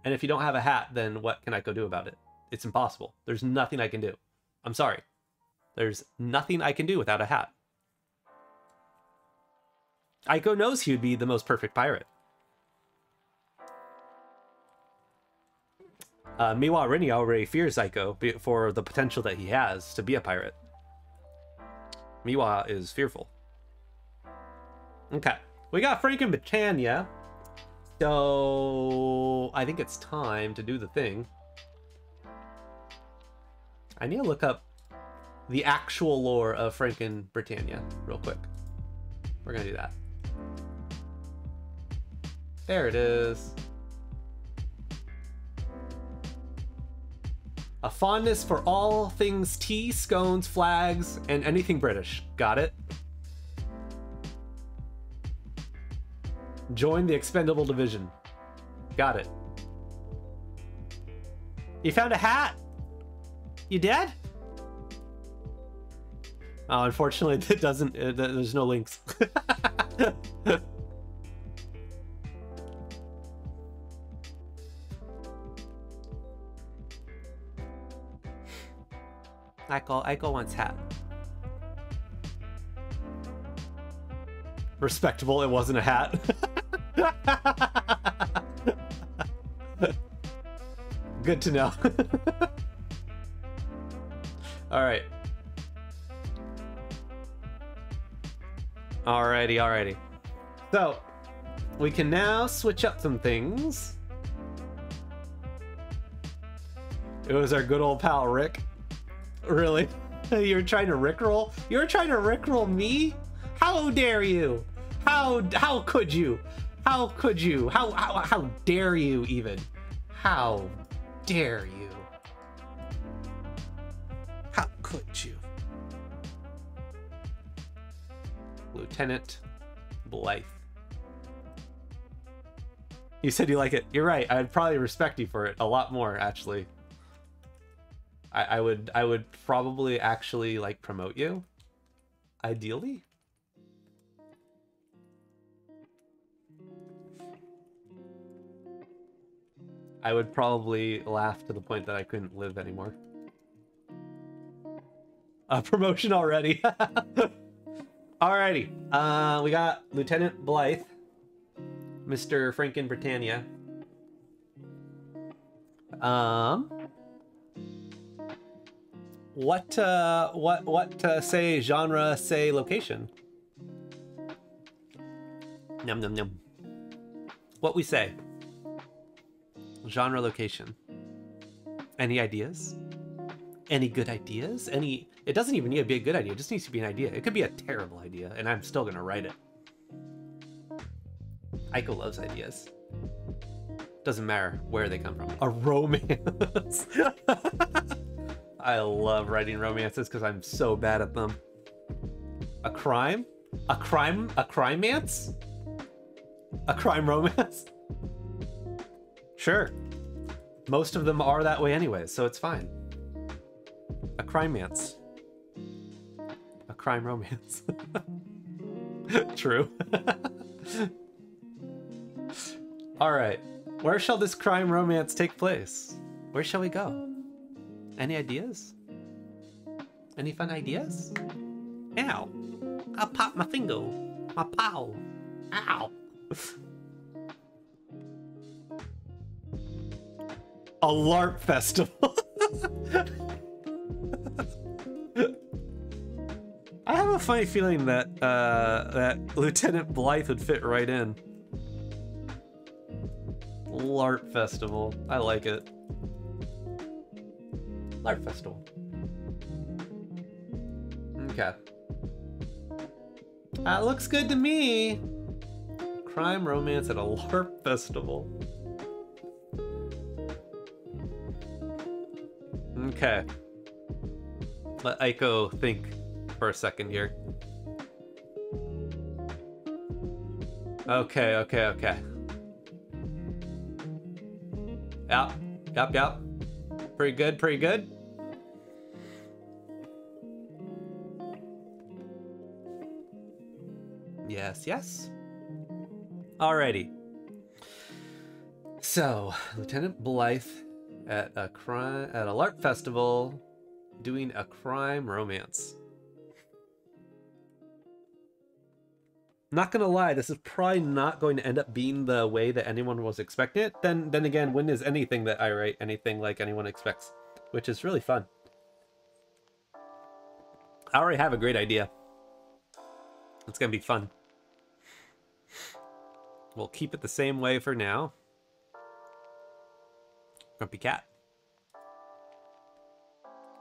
And if you don't have a hat, then what can Iko do about it? It's impossible. There's nothing I can do. I'm sorry. There's nothing I can do without a hat. Iko knows he would be the most perfect pirate. Miwa Rini already fears Iko for the potential that he has to be a pirate. Miwa is fearful. Okay. We got Franken Britannia. So I think it's time to do the thing. I need to look up the actual lore of Franken Britannia real quick. We're gonna do that. There it is. A fondness for all things tea, scones, flags, and anything British. Got it? Join the expendable division. Got it. You found a hat? You did? Oh, unfortunately, it doesn't. There's no links. Iko wants hat. Respectable. It wasn't a hat. Good to know. All right. Alrighty. So, we can now switch up some things. It was our good old pal, Rick. Really? You were trying to rickroll? You were trying to rickroll me? How dare you? How could you? How could you? How dare you even? How dare you? How could you? Lieutenant Blythe. You said you like it. You're right. I'd probably respect you for it a lot more, actually. I would probably actually like promote you. Ideally. I would probably laugh to the point that I couldn't live anymore. A promotion already. Alrighty. We got Lieutenant Blythe, Mr. Franken Britannia. What say genre, say location? Num num num. What we say? Genre, location. Any ideas? Any good ideas? Any... It doesn't even need to be a good idea. It just needs to be an idea. It could be a terrible idea, and I'm still gonna write it. Iko loves ideas. Doesn't matter where they come from. A romance. I love writing romances because I'm so bad at them. A crime? A crime-mance? A crime romance? Sure. Most of them are that way anyway, so it's fine. A crime-mance. A crime romance. True. Alright. Where shall this crime romance take place? Where shall we go? Any ideas? Any fun ideas? Ow. I'll pop my finger. My paw. Ow. A LARP festival. I have a funny feeling that that Lieutenant Blythe would fit right in. LARP festival. I like it. LARP festival. Okay. That looks good to me. Crime romance at a LARP festival. Okay. Let Iko think for a second here. Okay. Yep. Pretty good. Yes. Alrighty. So, Lieutenant Blythe at a LARP festival doing a crime romance. Not gonna lie, this is probably not going to end up being the way that anyone was expecting it. Then again, when is anything that I write anything like anyone expects? Which is really fun. I already have a great idea. It's gonna be fun. We'll keep it the same way for now. Grumpy cat.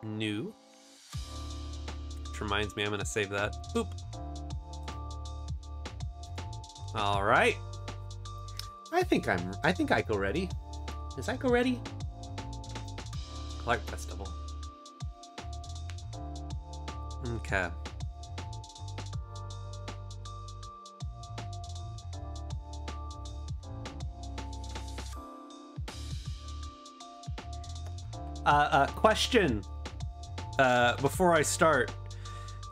New. Which reminds me, I'm gonna save that. Boop. All right. I think Iko ready. Is Iko ready? Clark Festival. Okay. Question before I start,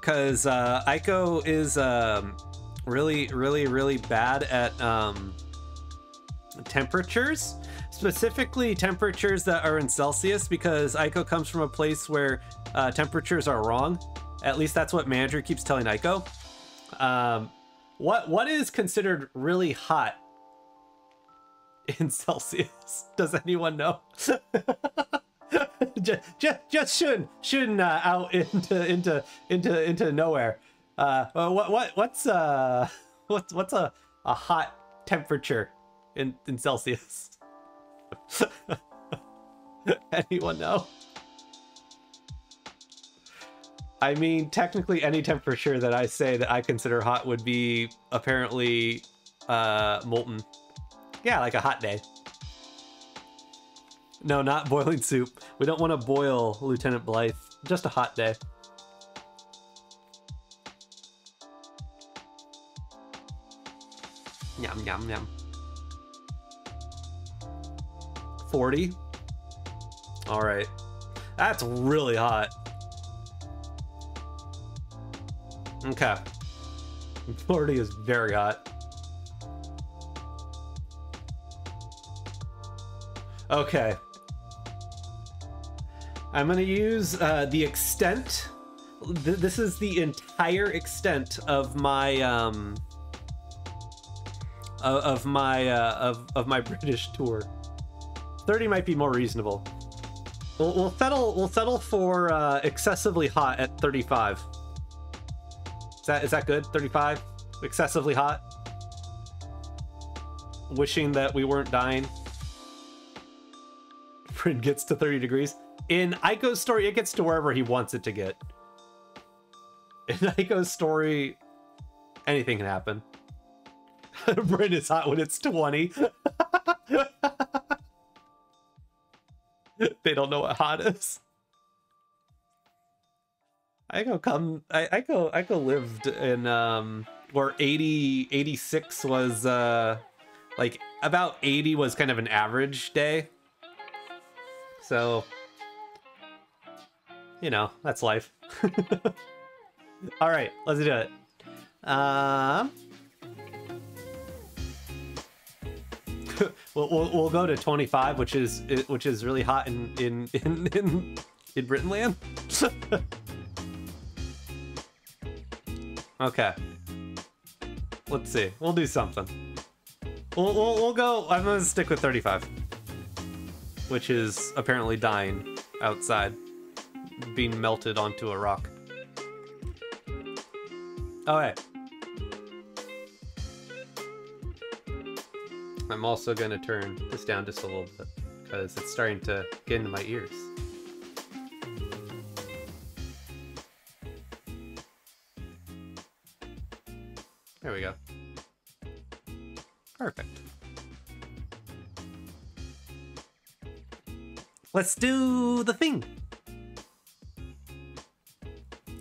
because Iko is really bad at temperatures, specifically temperatures that are in Celsius, because Iko comes from a place where temperatures are wrong. At least that's what Manager keeps telling Iko. What is considered really hot in Celsius? Does anyone know? just shouldn't out into nowhere. What's a hot temperature in Celsius? Anyone know? I mean, technically any temperature that I say that I consider hot would be apparently molten. Yeah, like a hot day. No, not boiling soup. We don't want to boil Lieutenant Blythe. Just a hot day. Yum, yum, yum. 40? Alright. That's really hot. Okay. 40 is very hot. Okay. I'm gonna use the extent. This is the entire extent of my of my British tour. 30 might be more reasonable. We'll settle for excessively hot at 35. Is that good? 35? Excessively hot? Wishing that we weren't dying. Bryn gets to 30 degrees. In Iko's story, it gets to wherever he wants it to get. In Iko's story, anything can happen. Bryn is hot when it's 20. They don't know what hot is. Iko lived in where 86 was like about 80 was kind of an average day. So, you know, that's life. All right, let's do it. We'll go to 25, which is really hot in Britain land. Okay. Let's see. We'll do something. We'll go. I'm gonna stick with 35, which is apparently dying outside, being melted onto a rock. All right. I'm also gonna turn this down just a little bit because it's starting to get into my ears. There we go. Perfect. Let's do the thing.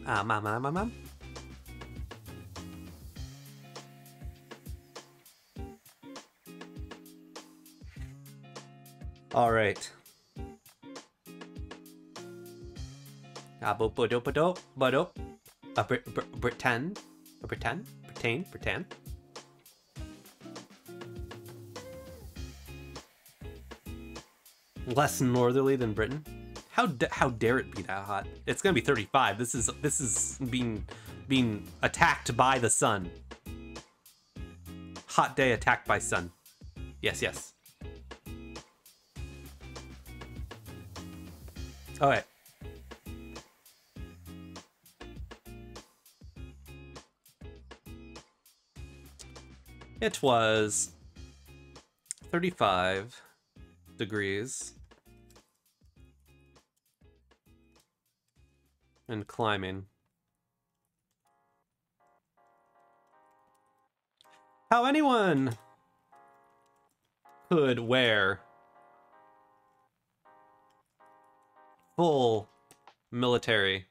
Mom. All right. Pretend. Less northerly than Britain. How dare it be that hot? It's gonna be 35. This is being attacked by the sun. Hot day attacked by sun. Yes. All right. It was 35 degrees and climbing. How anyone could wear full military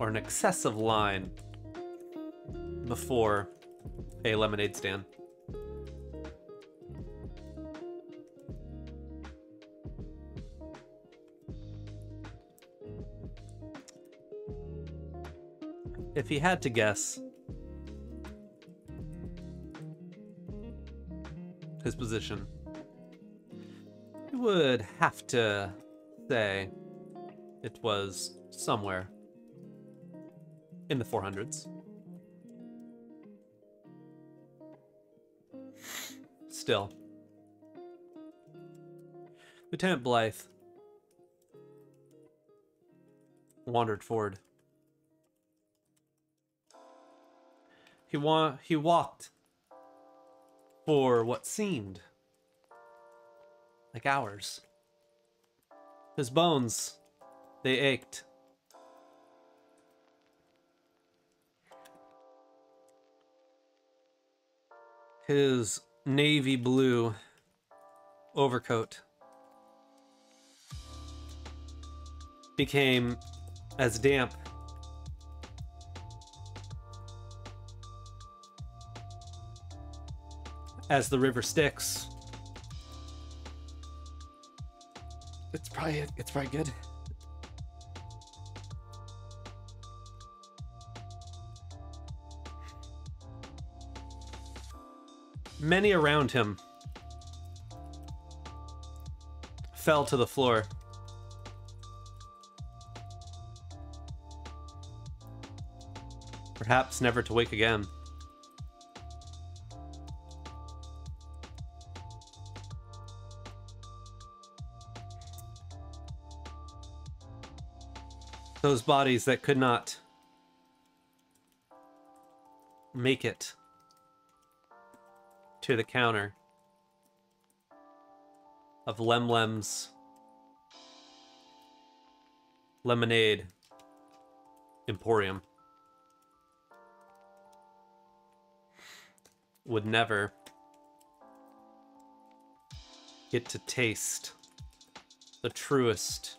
or an excessive line before a lemonade stand. If he had to guess his position, he would have to say it was somewhere in the 400s. Still, Lieutenant Blythe wandered forward. He walked for what seemed like hours. His bones, they ached. His navy blue overcoat became as damp as the river Styx. It's probably good. Many around him fell to the floor. Perhaps never to wake again. Those bodies that could not make it to the counter of Lemlem's Lemonade Emporium would never get to taste the truest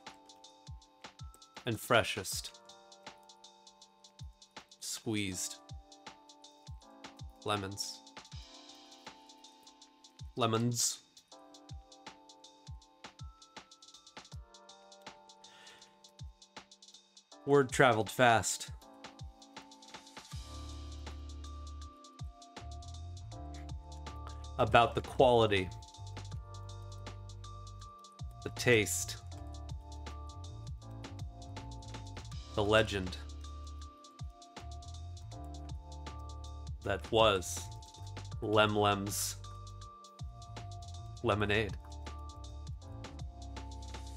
and freshest squeezed lemons. Word traveled fast. About the quality, the taste, the legend that was Lemlem's Lemonade.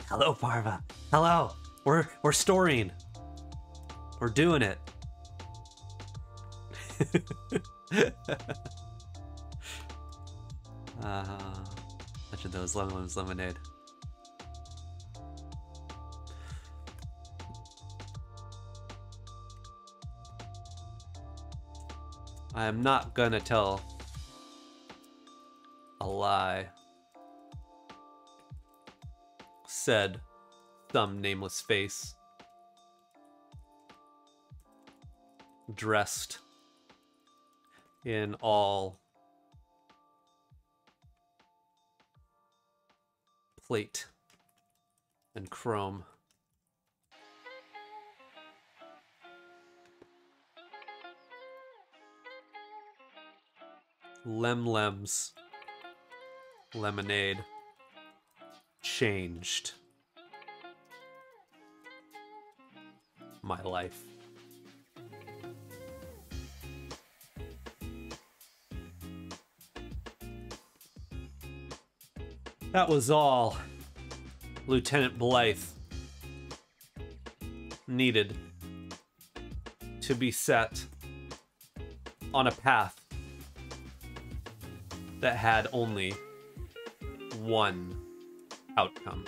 Hello, Parva. Hello. We're storing. We're doing it. Much of those Lemlem's Lemonade. I am not gonna tell a lie, said some nameless face, dressed in all plate and chrome. Lemlem's Lemonade changed my life. That was all Lieutenant Blythe needed to be set on a path that had only one outcome.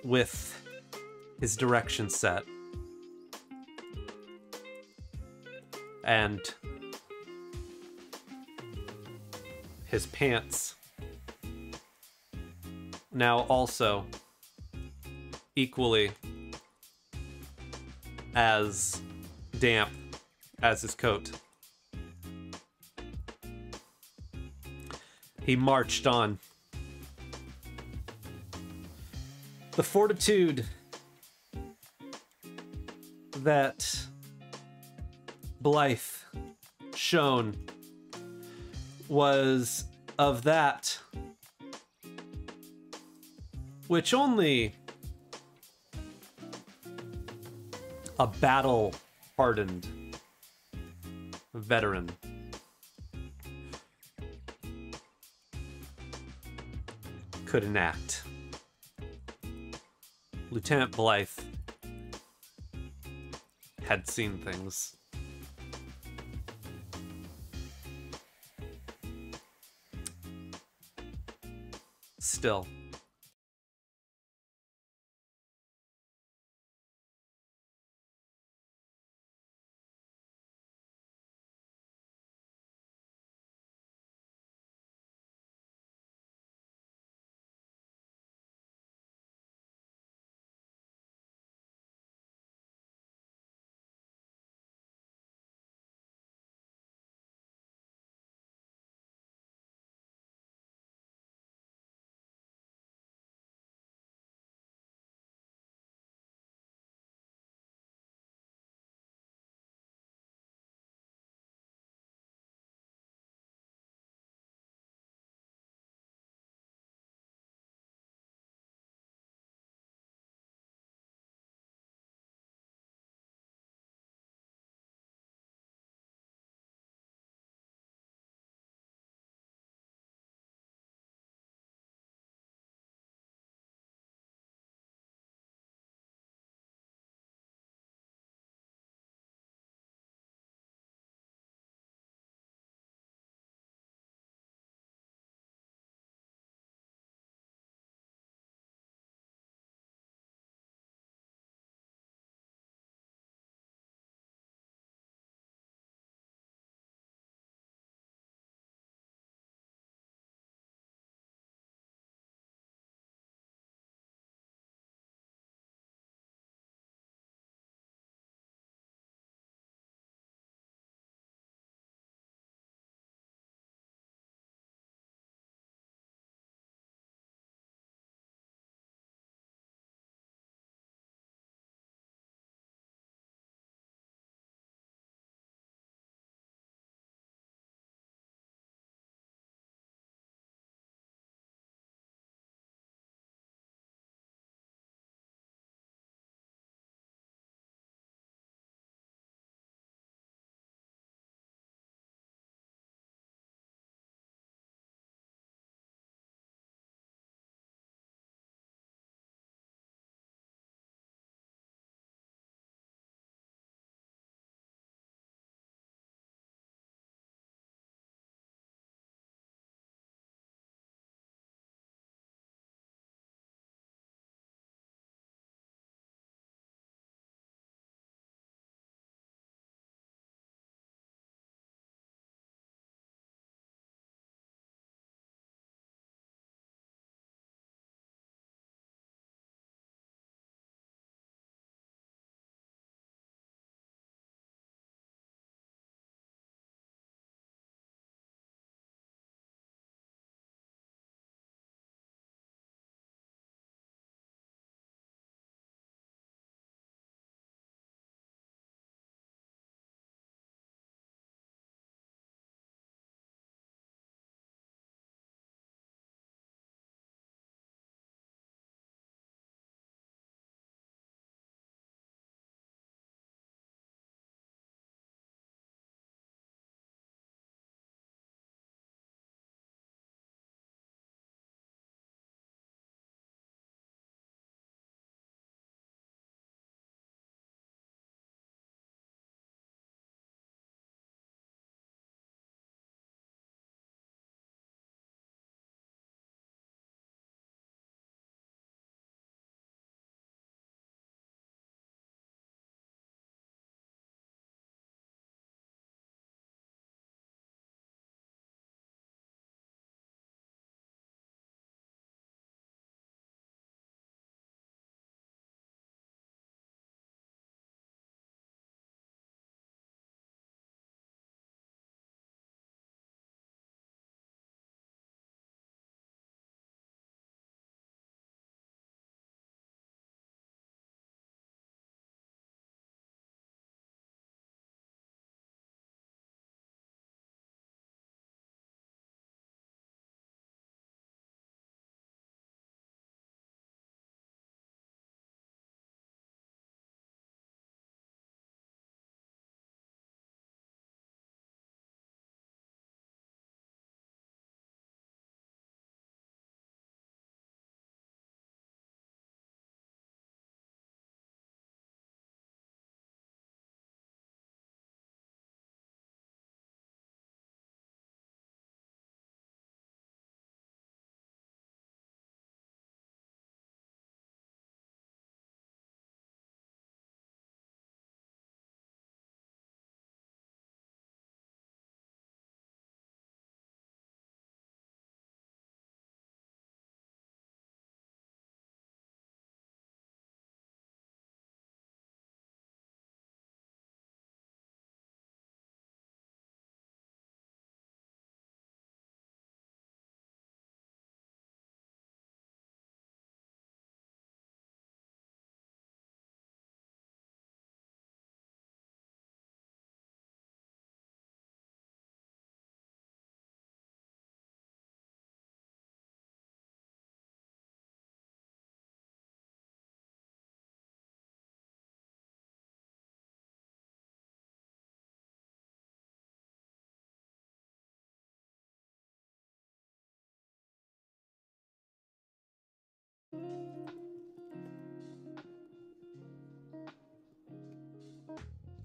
With his direction set and his pants now also equally as damp as his coat. He marched on. The fortitude that Blythe shown was of that which only a battle-hardened veteran could enact. Lieutenant Blythe had seen things. Still,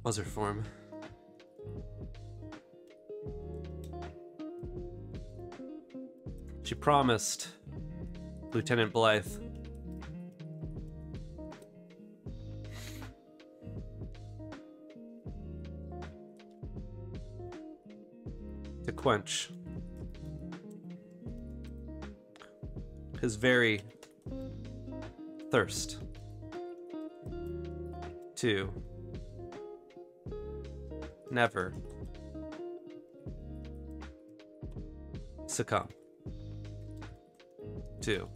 Was her form? She promised Lieutenant Blythe to quench his very thirst to never succumb to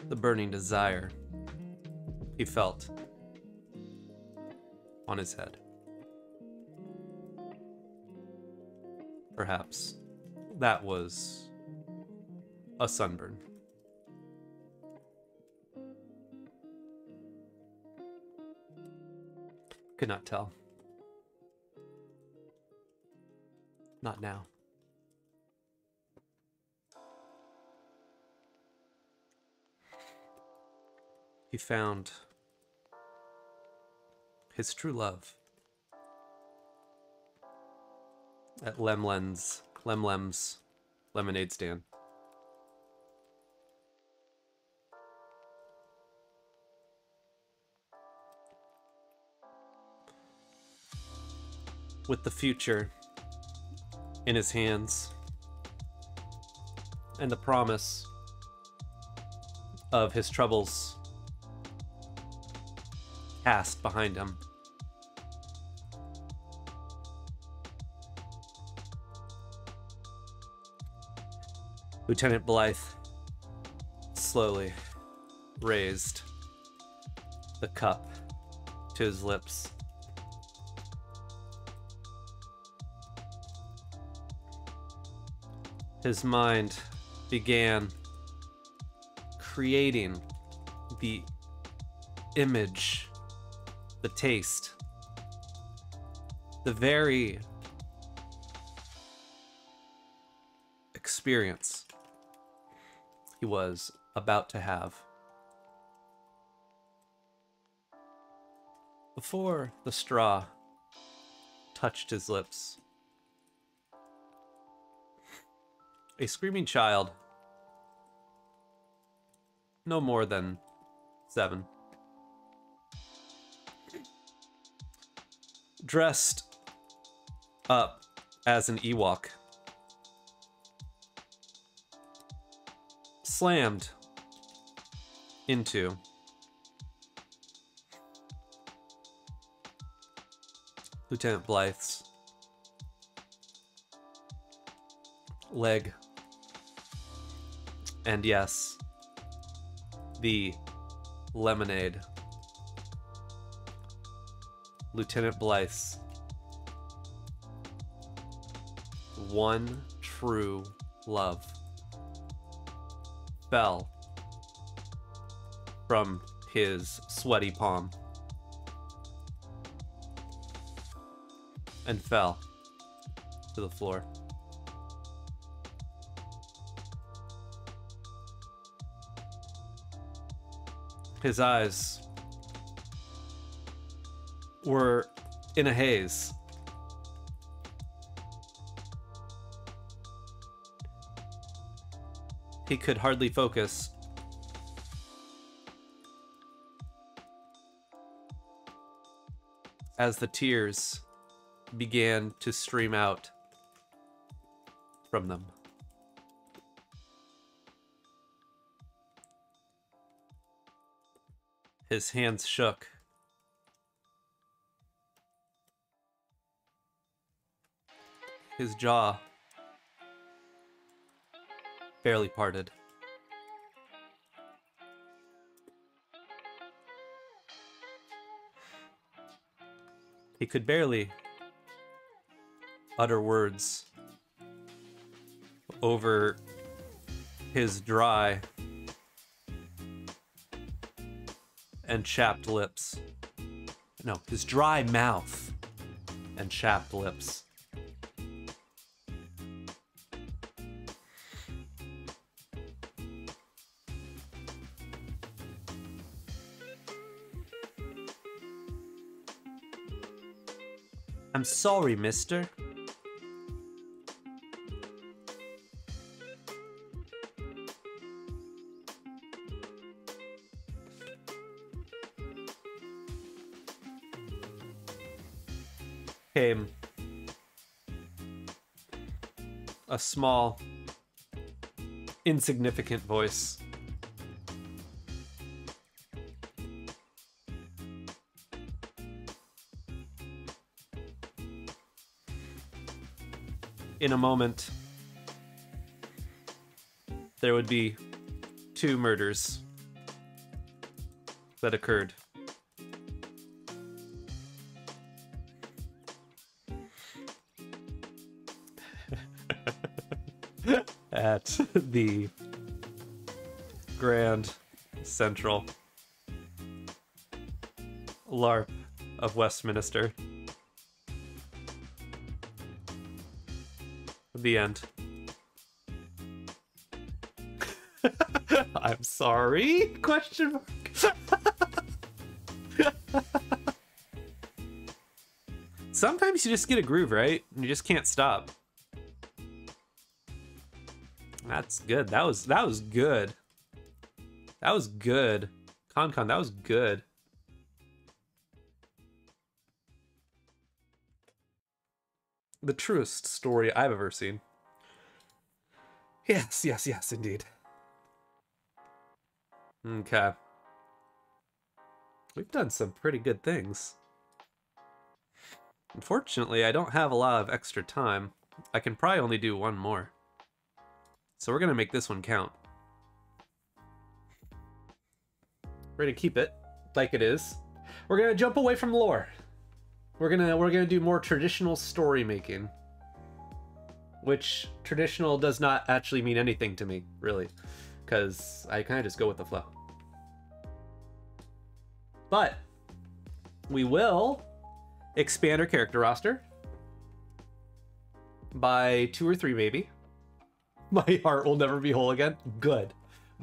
the burning desire he felt on his head. Perhaps that was a sunburn. Could not tell. Not now. He found his true love at Lemlem's lemonade stand. With the future in his hands and the promise of his troubles cast behind him, Lieutenant Blythe slowly raised the cup to his lips. His mind began creating the image, the taste, the very experience he was about to have. Before the straw touched his lips, a screaming child, no more than 7, dressed up as an Ewok, slammed into Lieutenant Blythe's leg. And yes, the lemonade. Lieutenant Blythe's one true love fell from his sweaty palm and fell to the floor. His eyes were in a haze. He could hardly focus. As the tears began to stream out from them. His hands shook. His jaw barely parted. He could barely utter words over his dry and chapped lips. No, his dry mouth and chapped lips. I'm sorry, mister. Came a small, insignificant voice. In a moment, there would be 2 murders that occurred. At the Grand Central LARP of Westminster. The end. I'm sorry? Question mark. Sometimes you just get a groove, right? And you just can't stop. That's good. That was good. That was good. KonKon, that was good. The truest story I've ever seen. Yes, yes, yes, indeed. Okay. We've done some pretty good things. Unfortunately, I don't have a lot of extra time. I can probably only do 1 more. So we're gonna make this one count. We're gonna keep it like it is. We're gonna jump away from lore. We're gonna do more traditional story making. Which traditional does not actually mean anything to me, really. Because I kind of just go with the flow. But we will expand our character roster by 2 or 3 maybe. My heart will never be whole again. Good.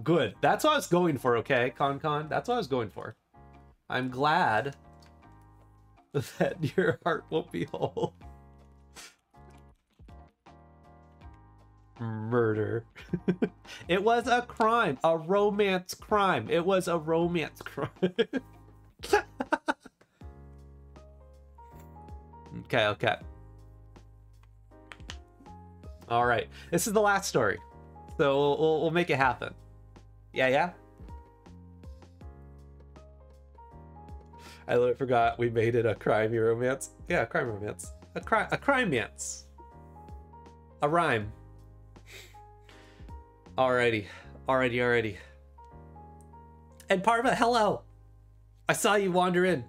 Good. That's what I was going for, okay, KonKon? That's what I was going for. I'm glad that your heart won't be whole. Murder. It was a crime. A romance crime. It was a romance crime. Okay, okay. All right. This is the last story. So we'll make it happen. Yeah, yeah? I literally forgot we made it a crime romance. Yeah, a crime romance. A crime-mance. A rhyme. Alrighty. Alrighty. And Parva, hello! I saw you wander in.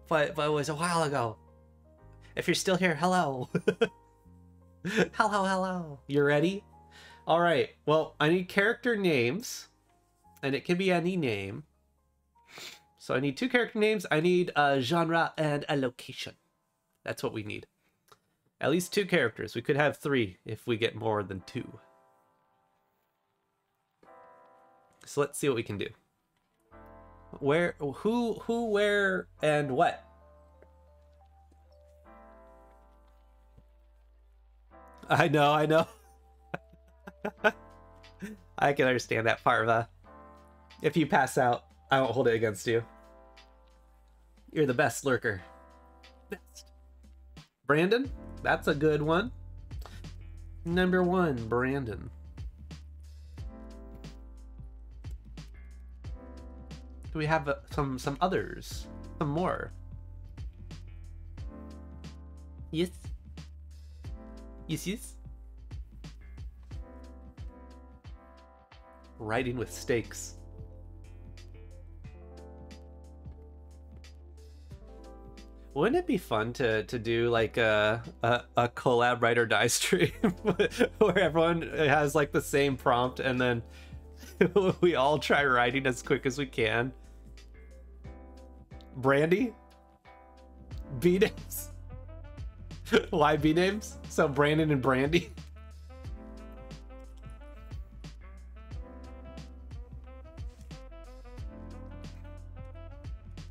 But it was a while ago. If you're still here, hello. Hello. You ready? Alright, well, I need character names. And it can be any name. So I need 2 character names. I need a genre and a location. That's what we need. At least 2 characters. We could have 3 if we get more than 2. So let's see what we can do. Where, who, where, and what? I know. I can understand that, Parva. If you pass out, I won't hold it against you. You're the best lurker. Best. Brandon? That's a good one. Number 1, Brandon. Do we have some others? Some more? Yes. Yes. Writing with stakes. Wouldn't it be fun to do like a collab write or die stream where everyone has like the same prompt and then we all try writing as quick as we can? Brandy? B names? Why B names? So Brandon and Brandy?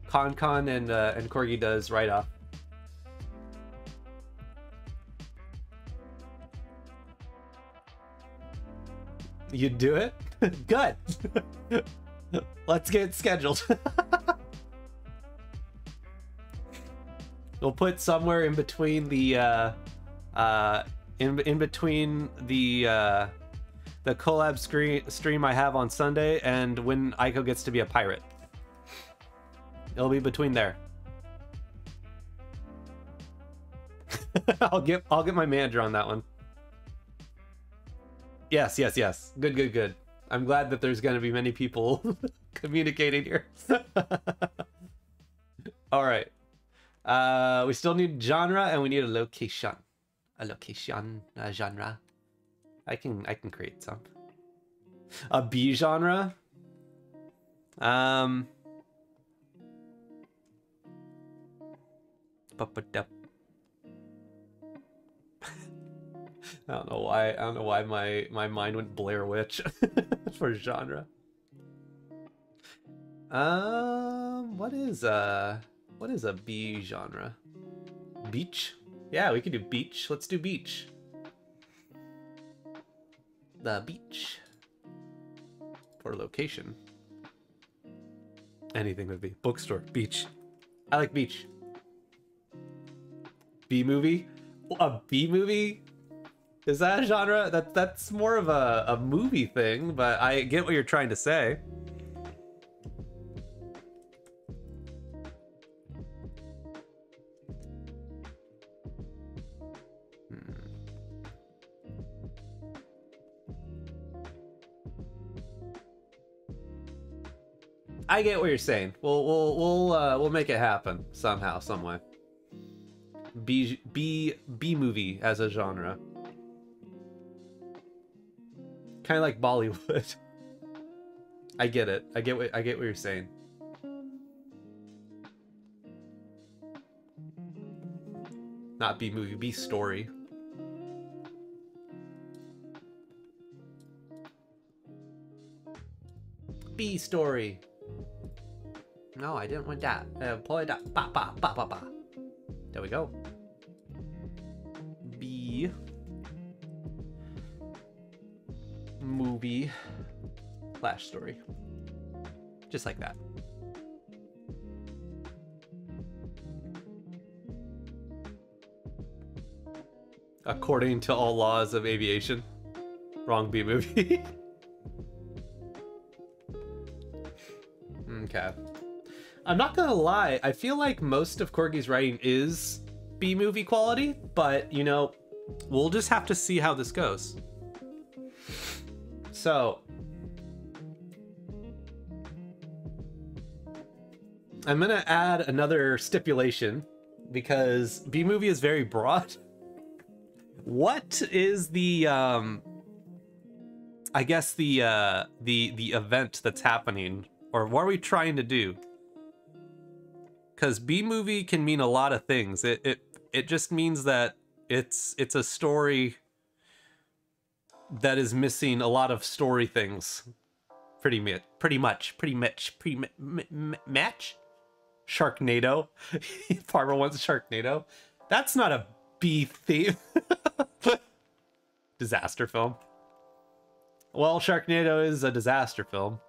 KonKon and Corgi does write off. You'd do it? Good. Let's get scheduled. We'll put somewhere in between the in between the collab stream I have on Sunday and when Iko gets to be a pirate. It'll be between there. I'll get my manager on that one. Yes. Good. I'm glad that there's gonna be many people communicating here. All right. We still need genre and we need a location. A genre. I can create some. A B genre. I don't know why my mind went Blair Witch for genre. What is a B genre? Beach? Yeah, we can do beach. Let's do beach. The beach. For location. Anything would be. Bookstore. Beach. I like beach. B movie? A B movie? Is that a genre? That's more of a movie thing, but I get what you're trying to say. I get what you're saying. We'll make it happen somehow, some way. B movie as a genre. Kind of like Bollywood. I get it. I get what you're saying. Not B movie, B story. B story. No, I didn't want that. Play that. Ba ba ba ba ba. There we go. B movie slash story. Just like that. According to all laws of aviation. Wrong B movie. Okay. I'm not gonna lie, I feel like most of Corgi's writing is B-movie quality, but, you know, we'll just have to see how this goes. So, I'm gonna add another stipulation, because B-movie is very broad. What is the, I guess the event that's happening, or what are we trying to do? Because B-movie can mean a lot of things. It just means that it's a story that is missing a lot of story things. Pretty much. Sharknado. Farmer wants Sharknado. That's not a B theme. Disaster film. Well, Sharknado is a disaster film.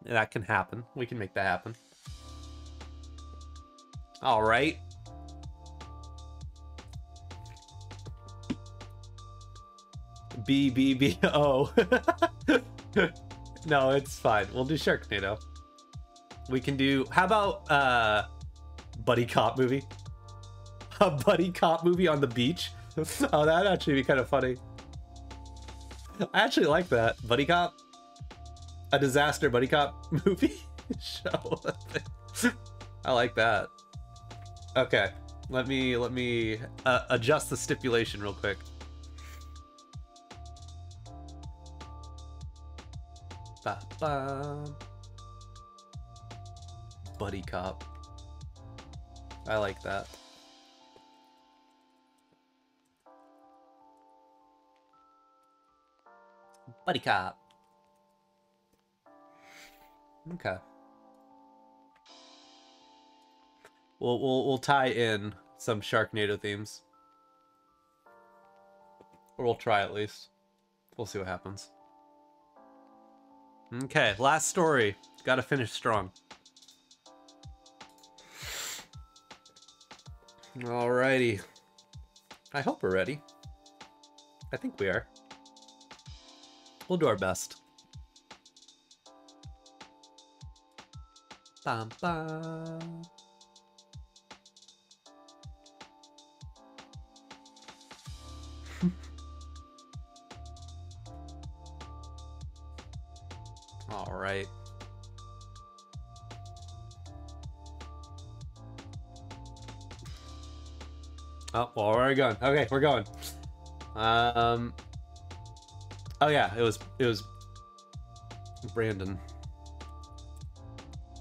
That can happen. We can make that happen. All right. B-O. No, it's fine. We'll do Sharknado. We can do... How about buddy cop movie? A buddy cop movie on the beach? Oh, that'd actually be kind of funny. I actually like that. Buddy cop. A disaster buddy cop movie show. I like that. Okay, let me adjust the stipulation real quick. Ba -ba. Buddy cop. I like that. Buddy cop. Okay. We'll tie in some Sharknado themes. Or we'll try at least. We'll see what happens. Okay, last story. Gotta finish strong. Alrighty. I hope we're ready. I think we are. We'll do our best. Bum, bum. All right. Oh, well, we're already going. Okay, we're going. Oh yeah, it was Brandon.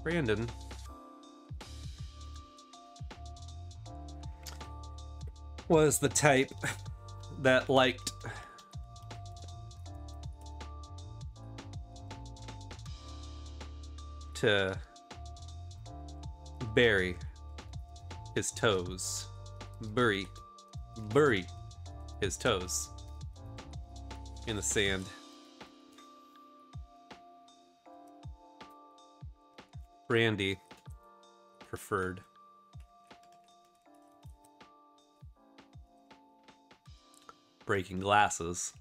Brandon was the type that liked to bury his toes. Bury his toes in the sand. Randy preferred breaking glasses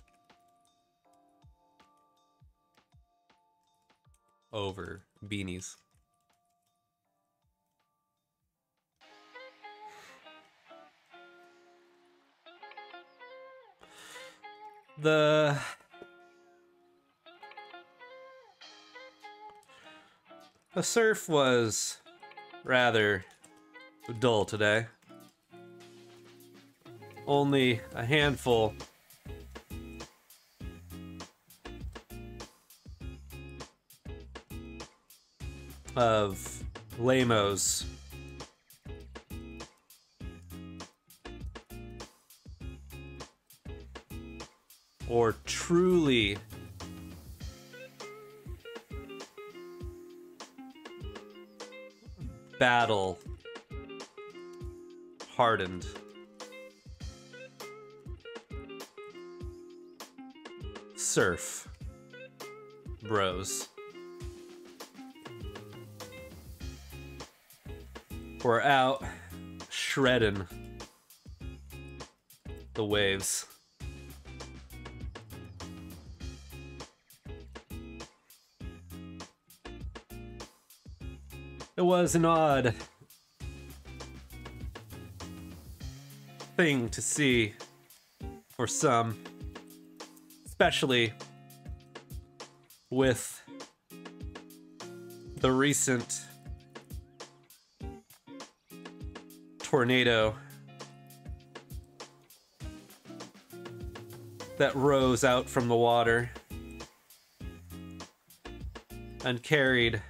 over beanies. The surf was rather dull today. Only a handful of lamos or truly battle hardened surf bros were out shredding the waves. It was an odd thing to see for some, especially with the recent tornado that rose out from the water and carried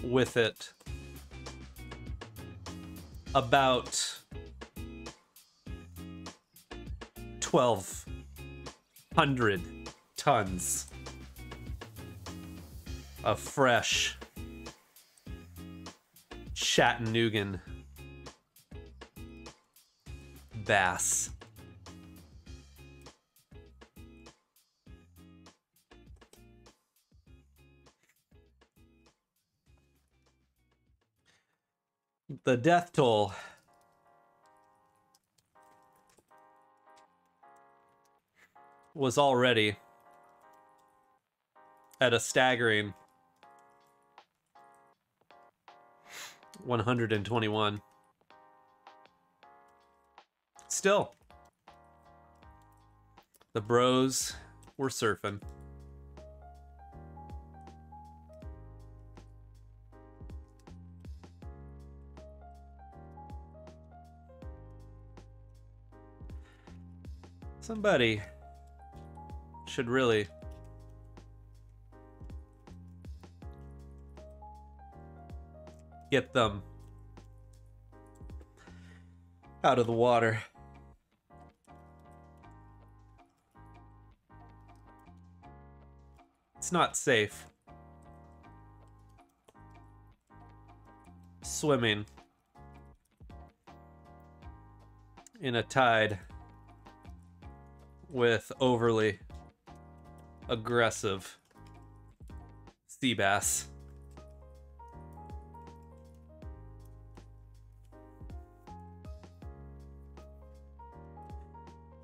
with it about 1,200 tons of fresh Chattanoogan bass. The death toll was already at a staggering 121. Still, the bros were surfing. Somebody should really get them out of the water. It's not safe swimming in a tide with overly aggressive sea bass.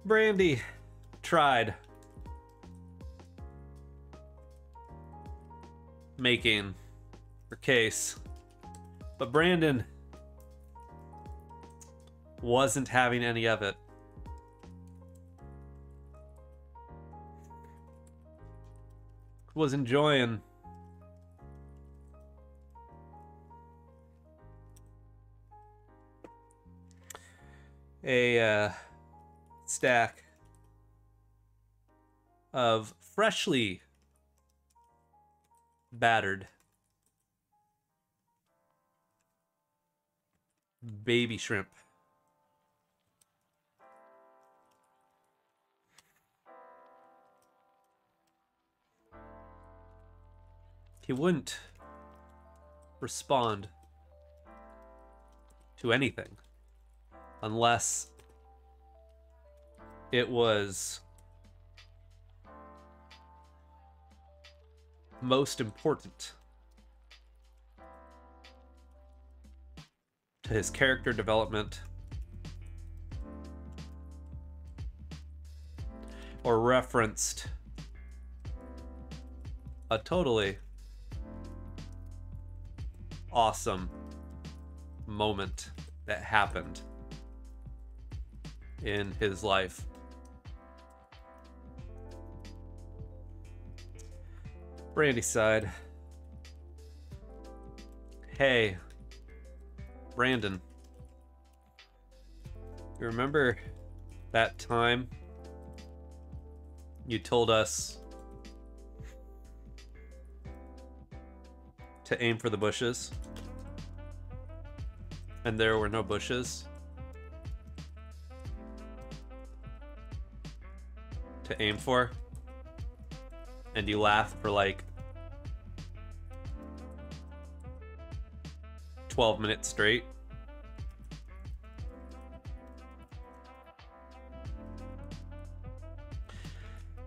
Brandy tried making her case, but Brandon wasn't having any of it. Was enjoying a stack of freshly battered baby shrimp. He wouldn't respond to anything unless it was most important to his character development or referenced a totally awesome moment that happened in his life. Brandy sighed. Hey, Brandon, you remember that time you told us to aim for the bushes and there were no bushes to aim for, and you laughed for like 12 minutes straight?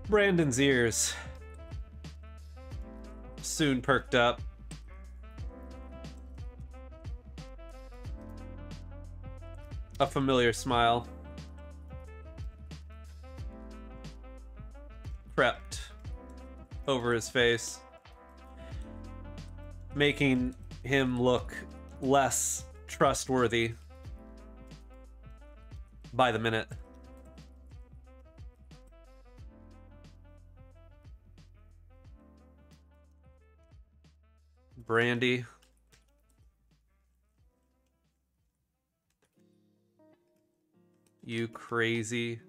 Brandon's ears soon perked up. A familiar smile crept over his face, making him look less trustworthy by the minute. Brandy, you crazy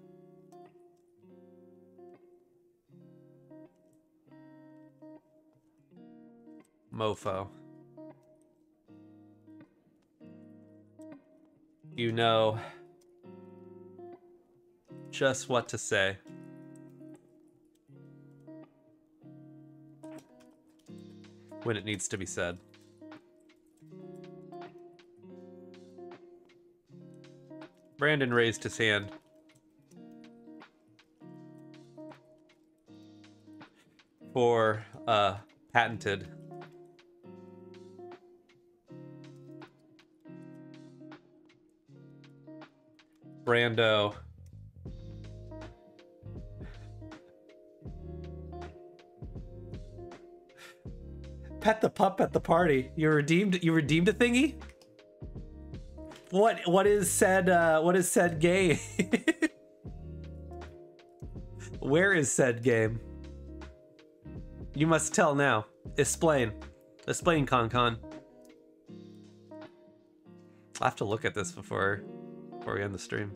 mofo. You know just what to say. When it needs to be said. Brandon raised his hand. For patented. Brando. Pet the pup at the party. You redeemed a thingy? What is said game? Where is said game? You must tell now. Explain. Explain, KonKon. I'll have to look at this before we end the stream.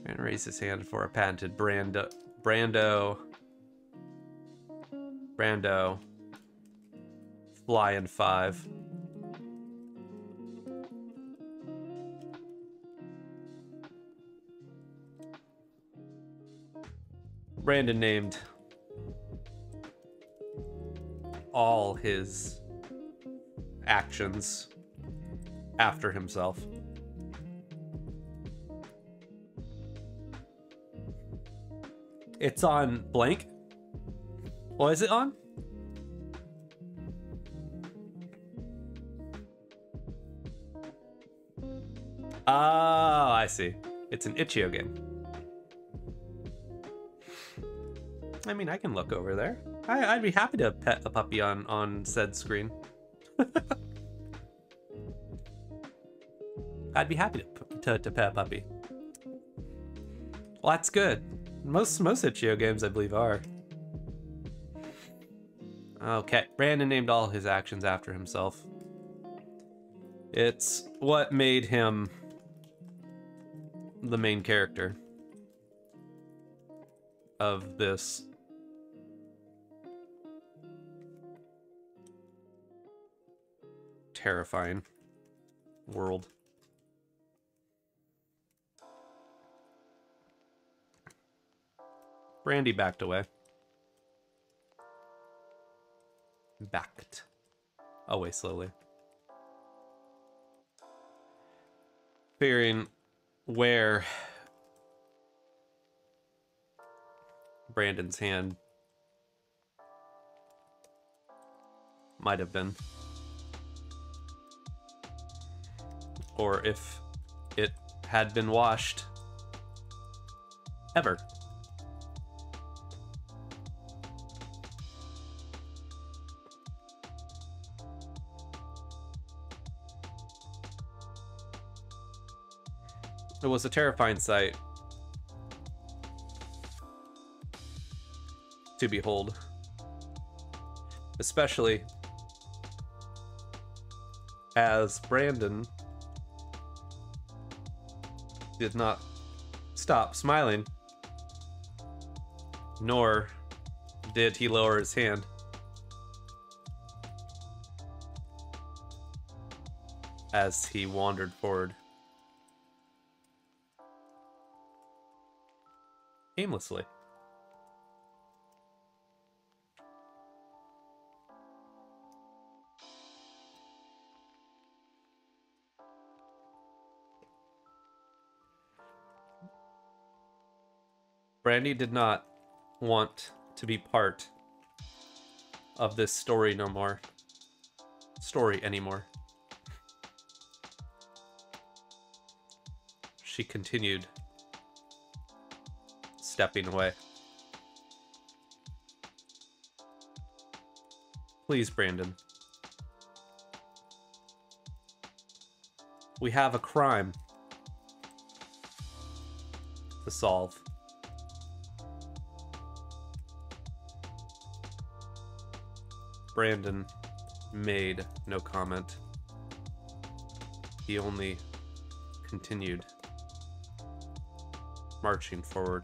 And raise his hand for a patented Brando. Flying 5. Brandon named all his actions after himself. It's on blank. What is it on? Oh, I see. It's an Itch.io game. I mean, I can look over there. I'd be happy to pet a puppy on said screen. I'd be happy to pet a puppy. Well, that's good. Most Itch.io games, I believe, are. Okay, Brandon named all his actions after himself. It's what made him the main character of this terrifying world. Brandy backed away. Backed away slowly. Fearing where Brandon's hand might have been. Or if it had been washed ever. It was a terrifying sight to behold, especially as Brandon did not stop smiling, nor did he lower his hand. As he wandered forward. Aimlessly. Brandy did not want to be part of this story anymore. She continued stepping away. Please, Brandon. We have a crime to solve. Brandon made no comment. He only continued marching forward.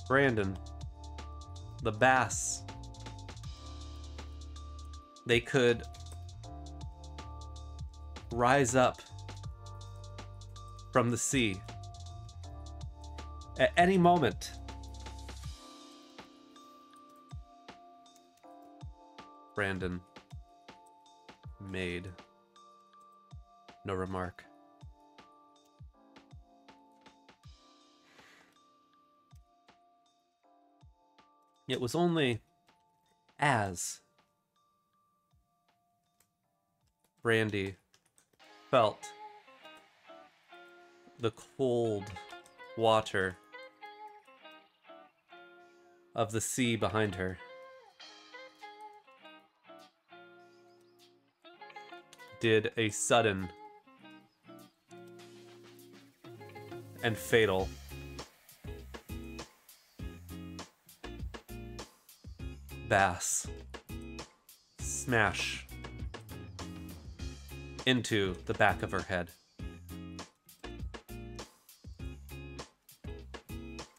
Brandon, the bass, they could rise up from the sea at any moment. Brandon made no remark. It was only as Brandy felt the cold water of the sea behind her did a sudden and fatal bass smash into the back of her head.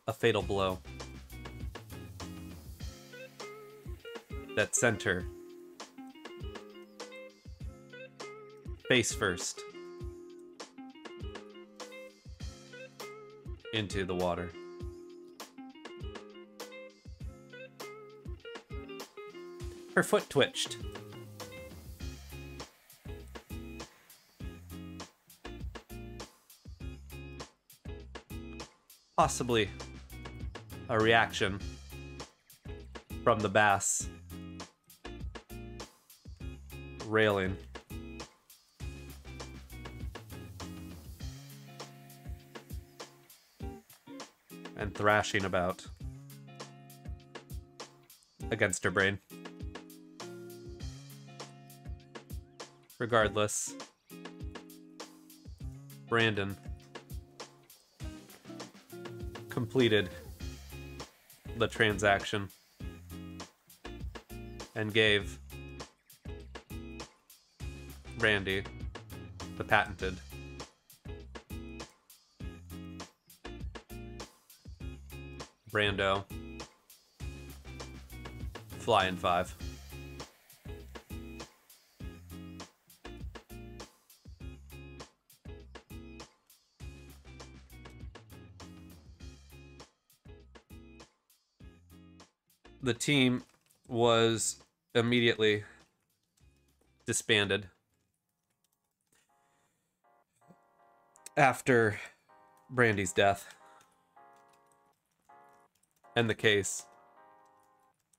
A fatal blow that sent her face first into the water. Her foot twitched. Possibly a reaction from the bass railing. And thrashing about against her brain. Regardless, Brandon completed the transaction and gave Randy the patented Brando Flying 5. The team was immediately disbanded after Brandy's death, and the case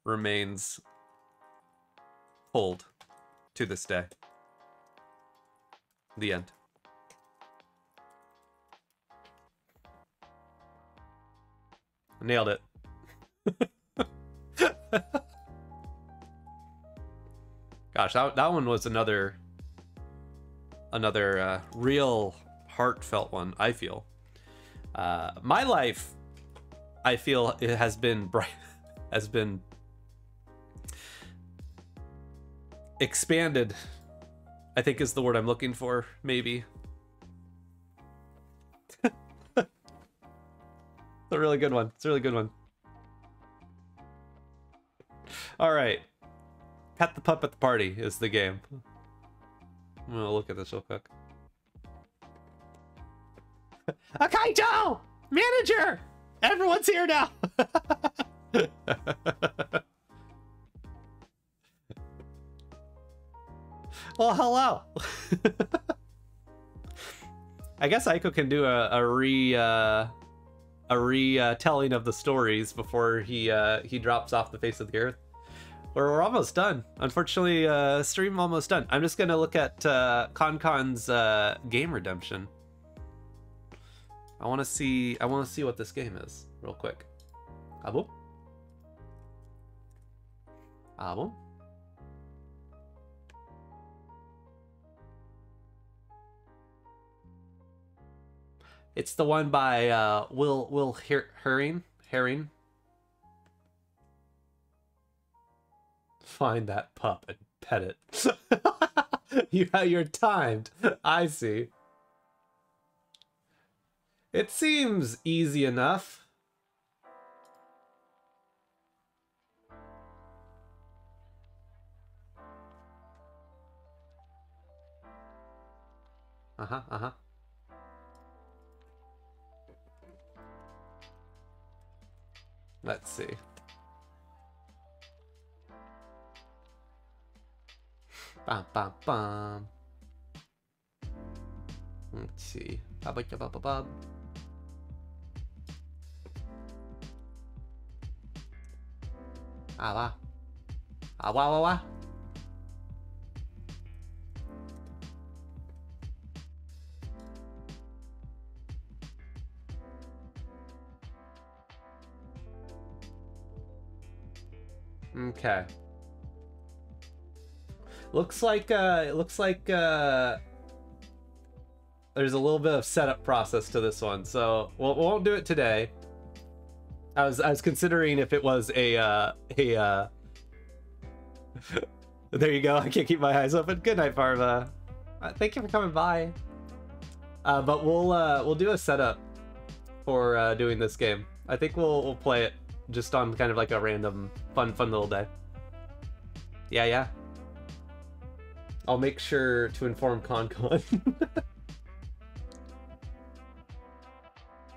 remains cold to this day. The end. Nailed it. Gosh, that one was another real heartfelt one, I feel. My life, I feel, it has been expanded, I think is the word I'm looking for, maybe. It's a really good one. It's a really good one. All right. Pet the pup at the party is the game. I'm gonna look at this real quick. Akaito! Manager! Everyone's here now! Well, hello! I guess Iko can do a retelling of the stories before he drops off the face of the earth. We're almost done. Unfortunately, stream almost done. I'm just gonna look at KonKon's game redemption. I want to see what this game is real quick. Abo. Abo. It's the one by Will Herring. Find that pup and pet it. You're timed. I see. It seems easy enough. Uh-huh. Let's see. Bum, bum, bum. Let's see. Ba-ba-ba-ba-ba. Ah, wa. Ah, wa, wa, wa. Okay. Looks like there's a little bit of setup process to this one, so we won't do it today. I was considering if it was a there you go. I can't keep my eyes open. Good night, Farva. Thank you for coming by. But we'll do a setup for doing this game. I think we'll play it just on kind of like a random fun little day. Yeah. I'll make sure to inform KonKon.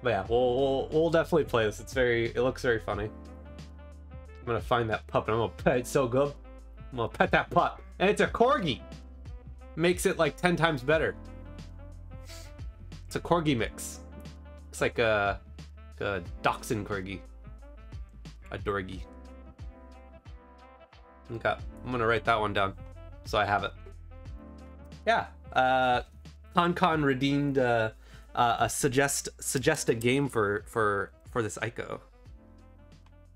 But yeah, we'll definitely play this. It looks very funny. I'm gonna find that pup and I'm gonna pet it so good. I'm gonna pet that pup. And it's a corgi. Makes it like 10 times better. It's a corgi mix. It's like a dachshund corgi. A dorgi. Okay, I'm gonna write that one down so I have it. Yeah, KonKon redeemed a suggest a game for this Iko.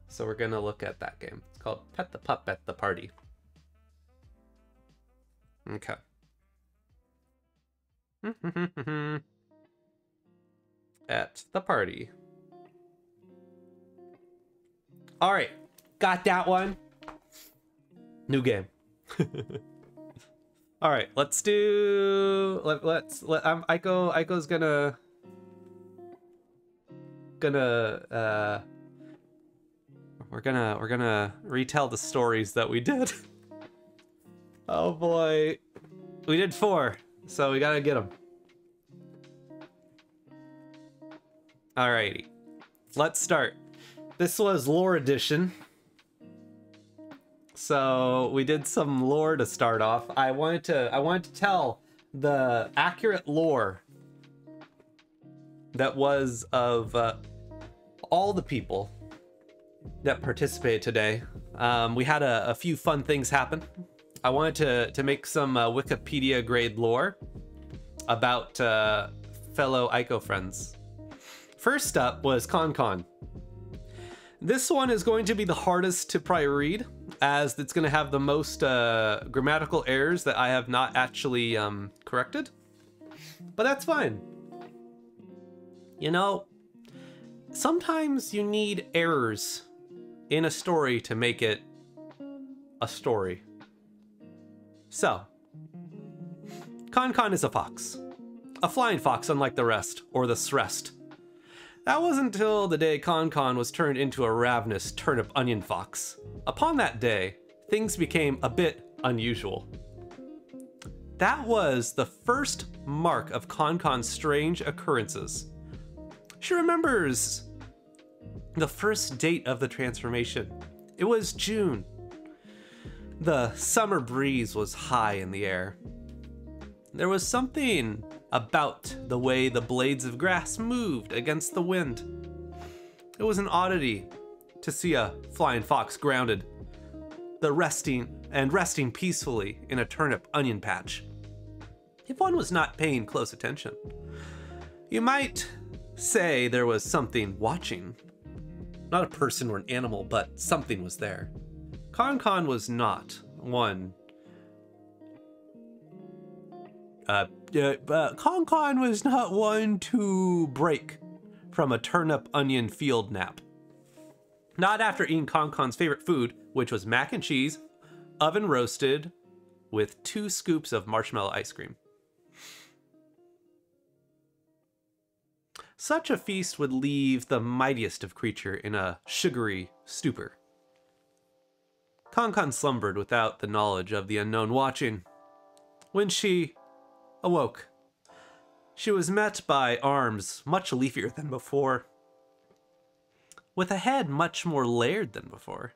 So we're gonna look at that game. It's called Pet the Pup at the Party. Okay. At the party. All right, got that one. New game. All right, let's do. Iko's gonna we're gonna retell the stories that we did. Oh boy, we did 4, so we gotta get them. Alrighty, let's start. This was lore edition. So we did some lore to start off. I wanted to tell the accurate lore that was of all the people that participated today. We had a few fun things happen. I wanted to make some Wikipedia grade lore about fellow Iko friends. First up was KonKon. This one is going to be the hardest to probably read, as it's going to have the most grammatical errors that I have not actually corrected. But that's fine. You know, sometimes you need errors in a story to make it a story. So, KonKon is a fox. A flying fox unlike the rest, or the srest. That wasn't until the day KonKon was turned into a ravenous turnip onion fox. Upon that day, things became a bit unusual. That was the first mark of KonKon's strange occurrences. She remembers the first date of the transformation. It was June. The summer breeze was high in the air. There was something about the way the blades of grass moved against the wind. It was an oddity to see a flying fox grounded, resting peacefully in a turnip onion patch. If one was not paying close attention, you might say there was something watching. Not a person or an animal, but something was there. KonKon was not one. KonKon was not one to break from a turnip onion field nap. Not after eating KonKon's favorite food, which was mac and cheese, oven roasted, with 2 scoops of marshmallow ice cream. Such a feast would leave the mightiest of creature in a sugary stupor. KonKon slumbered without the knowledge of the unknown watching. When she awoke, she was met by arms much leafier than before, with a head much more layered than before,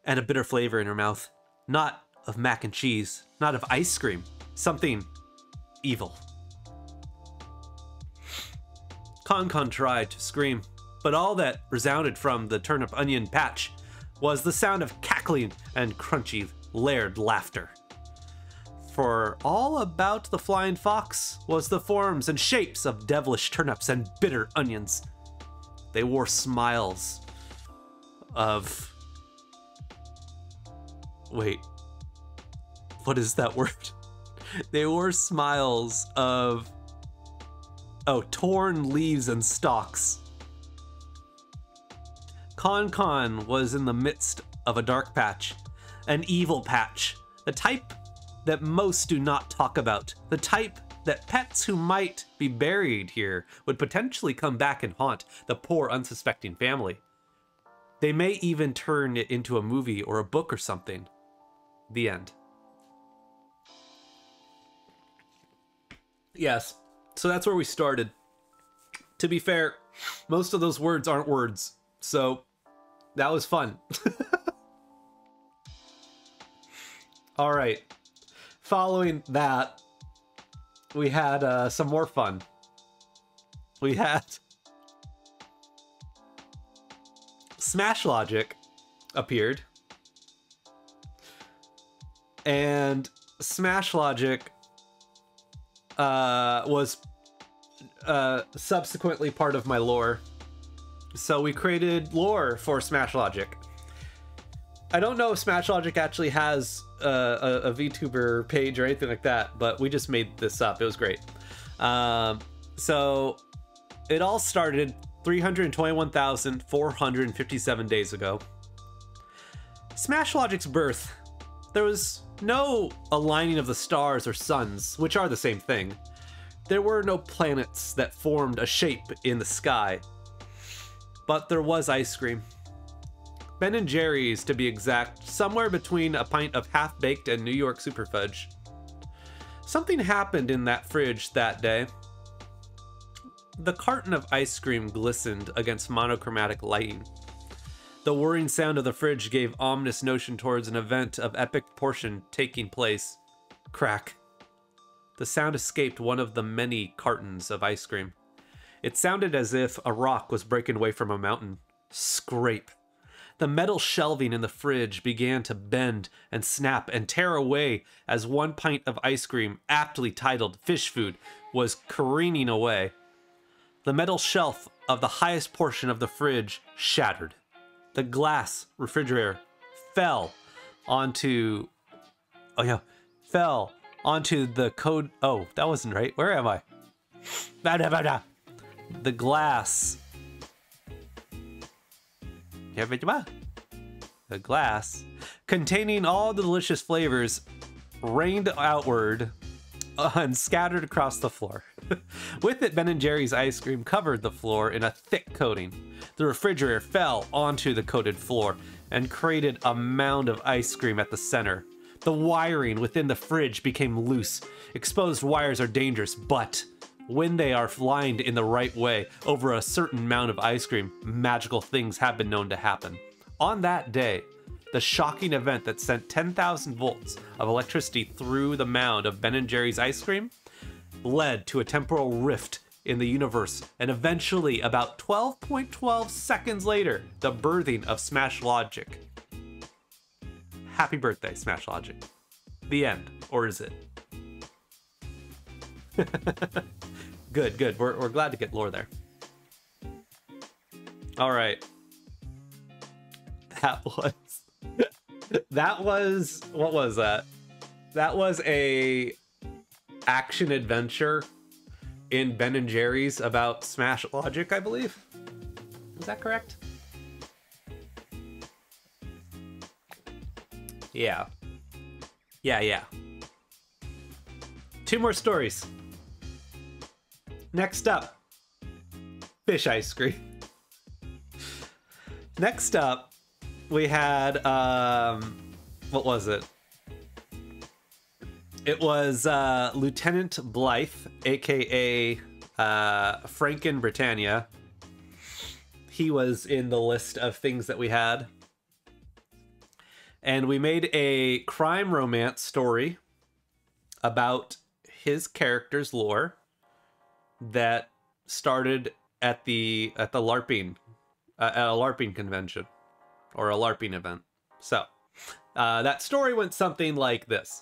and a bitter flavor in her mouth, not of mac and cheese, not of ice cream, something evil. KonKon tried to scream, but all that resounded from the turnip onion patch was the sound of cackling and crunchy, layered laughter. For all about the flying fox was the forms and shapes of devilish turnips and bitter onions. They wore smiles of... Wait. What is that word? They wore smiles of... Oh, torn leaves and stalks. KonKon was in the midst of a dark patch, an evil patch, the type that most do not talk about, the type that pets who might be buried here would potentially come back and haunt the poor unsuspecting family. They may even turn it into a movie or a book or something. The end. Yes, so that's where we started. To be fair, most of those words aren't words, so that was fun. All right. Following that, we had some more fun. We had SmashLogic appeared, and SmashLogic was subsequently part of my lore. So we created lore for SmashLogic. I don't know if SmashLogic actually has a VTuber page or anything like that, but we just made this up. It was great. So it all started 321,457 days ago. SmashLogic's birth. There was no aligning of the stars or suns, which are the same thing. There were no planets that formed a shape in the sky. But there was ice cream. Ben & Jerry's, to be exact, somewhere between a pint of half-baked and New York Super Fudge. Something happened in that fridge that day. The carton of ice cream glistened against monochromatic lighting. The whirring sound of the fridge gave ominous notion towards an event of epic proportion taking place. Crack. The sound escaped one of the many cartons of ice cream. It sounded as if a rock was breaking away from a mountain. Scrape. The metal shelving in the fridge began to bend and snap and tear away as one pint of ice cream, aptly titled Fish Food, was careening away. The metal shelf of the highest portion of the fridge shattered. The glass refrigerator fell onto... fell onto the code... Oh, that wasn't right. Where am I? The glass... The glass, containing all the delicious flavors, rained outward and scattered across the floor. With it, Ben & Jerry's ice cream covered the floor in a thick coating. The refrigerator fell onto the coated floor and created a mound of ice cream at the center. The wiring within the fridge became loose. Exposed wires are dangerous, but when they are lined in the right way over a certain amount of ice cream, magical things have been known to happen. On that day, the shocking event that sent 10,000 volts of electricity through the mound of Ben & Jerry's ice cream led to a temporal rift in the universe, and eventually, about 12.12 seconds later, the birthing of SmashLogic. Happy birthday, SmashLogic. The end. Or is it? Good, good. We're glad to get lore there. All right. That was what was that? That was a action adventure in Ben & Jerry's about SmashLogic, I believe. Is that correct? Yeah. Yeah. Two more stories. Next up, fish ice cream. Next up, we had, what was it? It was Lieutenant Blythe, aka Franken Britannia. He was in the list of things that we had. And we made a crime romance story about his character's lore that started at the LARPing, at a LARPing convention, or a LARPing event. So, that story went something like this.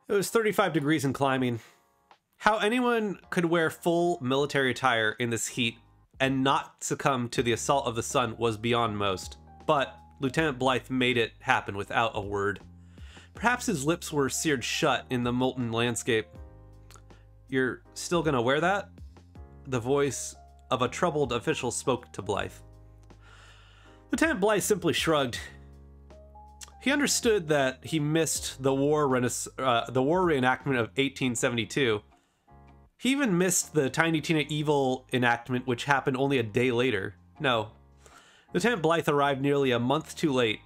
It was 35 degrees and climbing. How anyone could wear full military attire in this heat and not succumb to the assault of the sun was beyond most. But Lieutenant Blythe made it happen without a word. Perhaps his lips were seared shut in the molten landscape. You're still gonna wear that? The voice of a troubled official spoke to Blythe. Lieutenant Blythe simply shrugged. He understood that he missed the war reenactment of 1872. He even missed the Tiny Tina Evil enactment, which happened only a day later. No. Lieutenant Blythe arrived nearly a month too late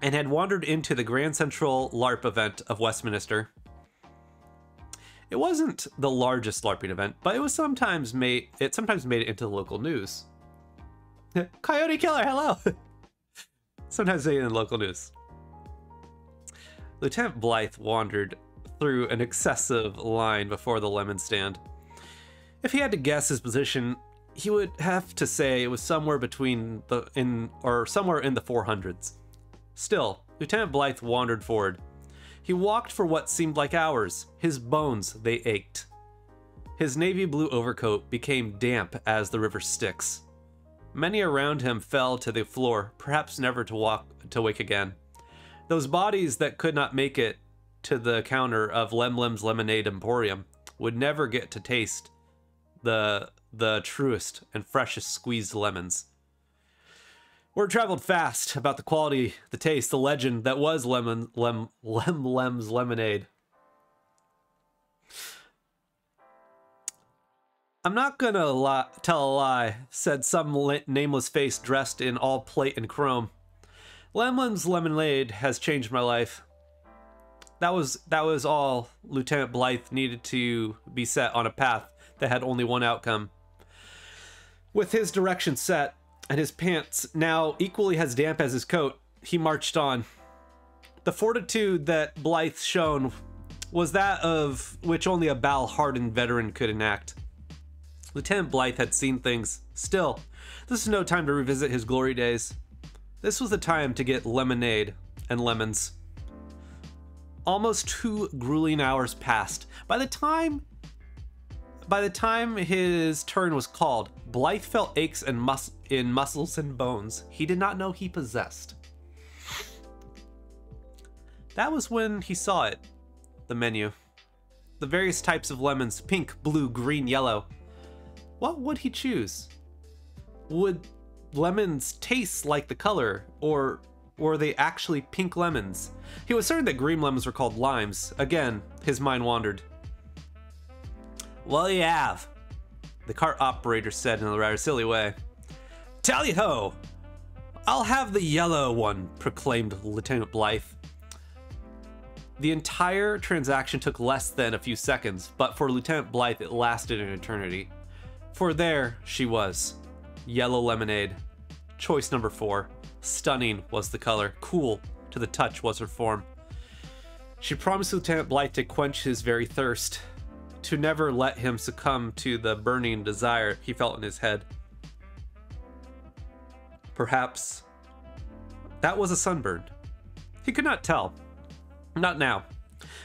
and had wandered into the Grand Central LARP event of Westminster. It wasn't the largest LARPing event, but it sometimes made it into the local news. Coyote Killer, hello! Sometimes they in local news. Lieutenant Blythe wandered through an excessive line before the lemon stand. If he had to guess his position, he would have to say it was somewhere between somewhere in the 400s. Still, Lieutenant Blythe wandered forward. He walked for what seemed like hours. His bones, they ached. His navy blue overcoat became damp as the river Styx. Many around him fell to the floor, perhaps never to wake again. Those bodies that could not make it to the counter of Lem's Lemonade Emporium would never get to taste the truest and freshest squeezed lemons. Word traveled fast about the quality, the taste, the legend that was Lem's Lemonade. I'm not gonna tell a lie, said some nameless face dressed in all plate and chrome. Lem's Lemonade has changed my life. That was all Lieutenant Blythe needed to be set on a path that had only one outcome. With his direction set, and his pants now equally as damp as his coat, he marched on. The fortitude that Blythe shown was that of which only a battle-hardened veteran could enact. Lieutenant Blythe had seen things. Still, this is no time to revisit his glory days. This was the time to get lemonade and lemons. Almost 2 grueling hours passed. By the time his turn was called, Blythe felt aches in muscles and bones he did not know he possessed. That was when he saw it, the menu. The various types of lemons, pink, blue, green, yellow. What would he choose? Would lemons taste like the color, or were they actually pink lemons? He was certain that green lemons were called limes. Again, his mind wandered. "Well, you have," the cart operator said in a rather silly way. "Tally-ho! I'll have the yellow one," proclaimed Lieutenant Blythe. The entire transaction took less than a few seconds, but for Lieutenant Blythe it lasted an eternity. For there she was. Yellow lemonade. Choice number 4. Stunning was the color. Cool to the touch was her form. She promised Lieutenant Blythe to quench his very thirst, to never let him succumb to the burning desire he felt in his head. Perhaps that was a sunburn. He could not tell. Not now.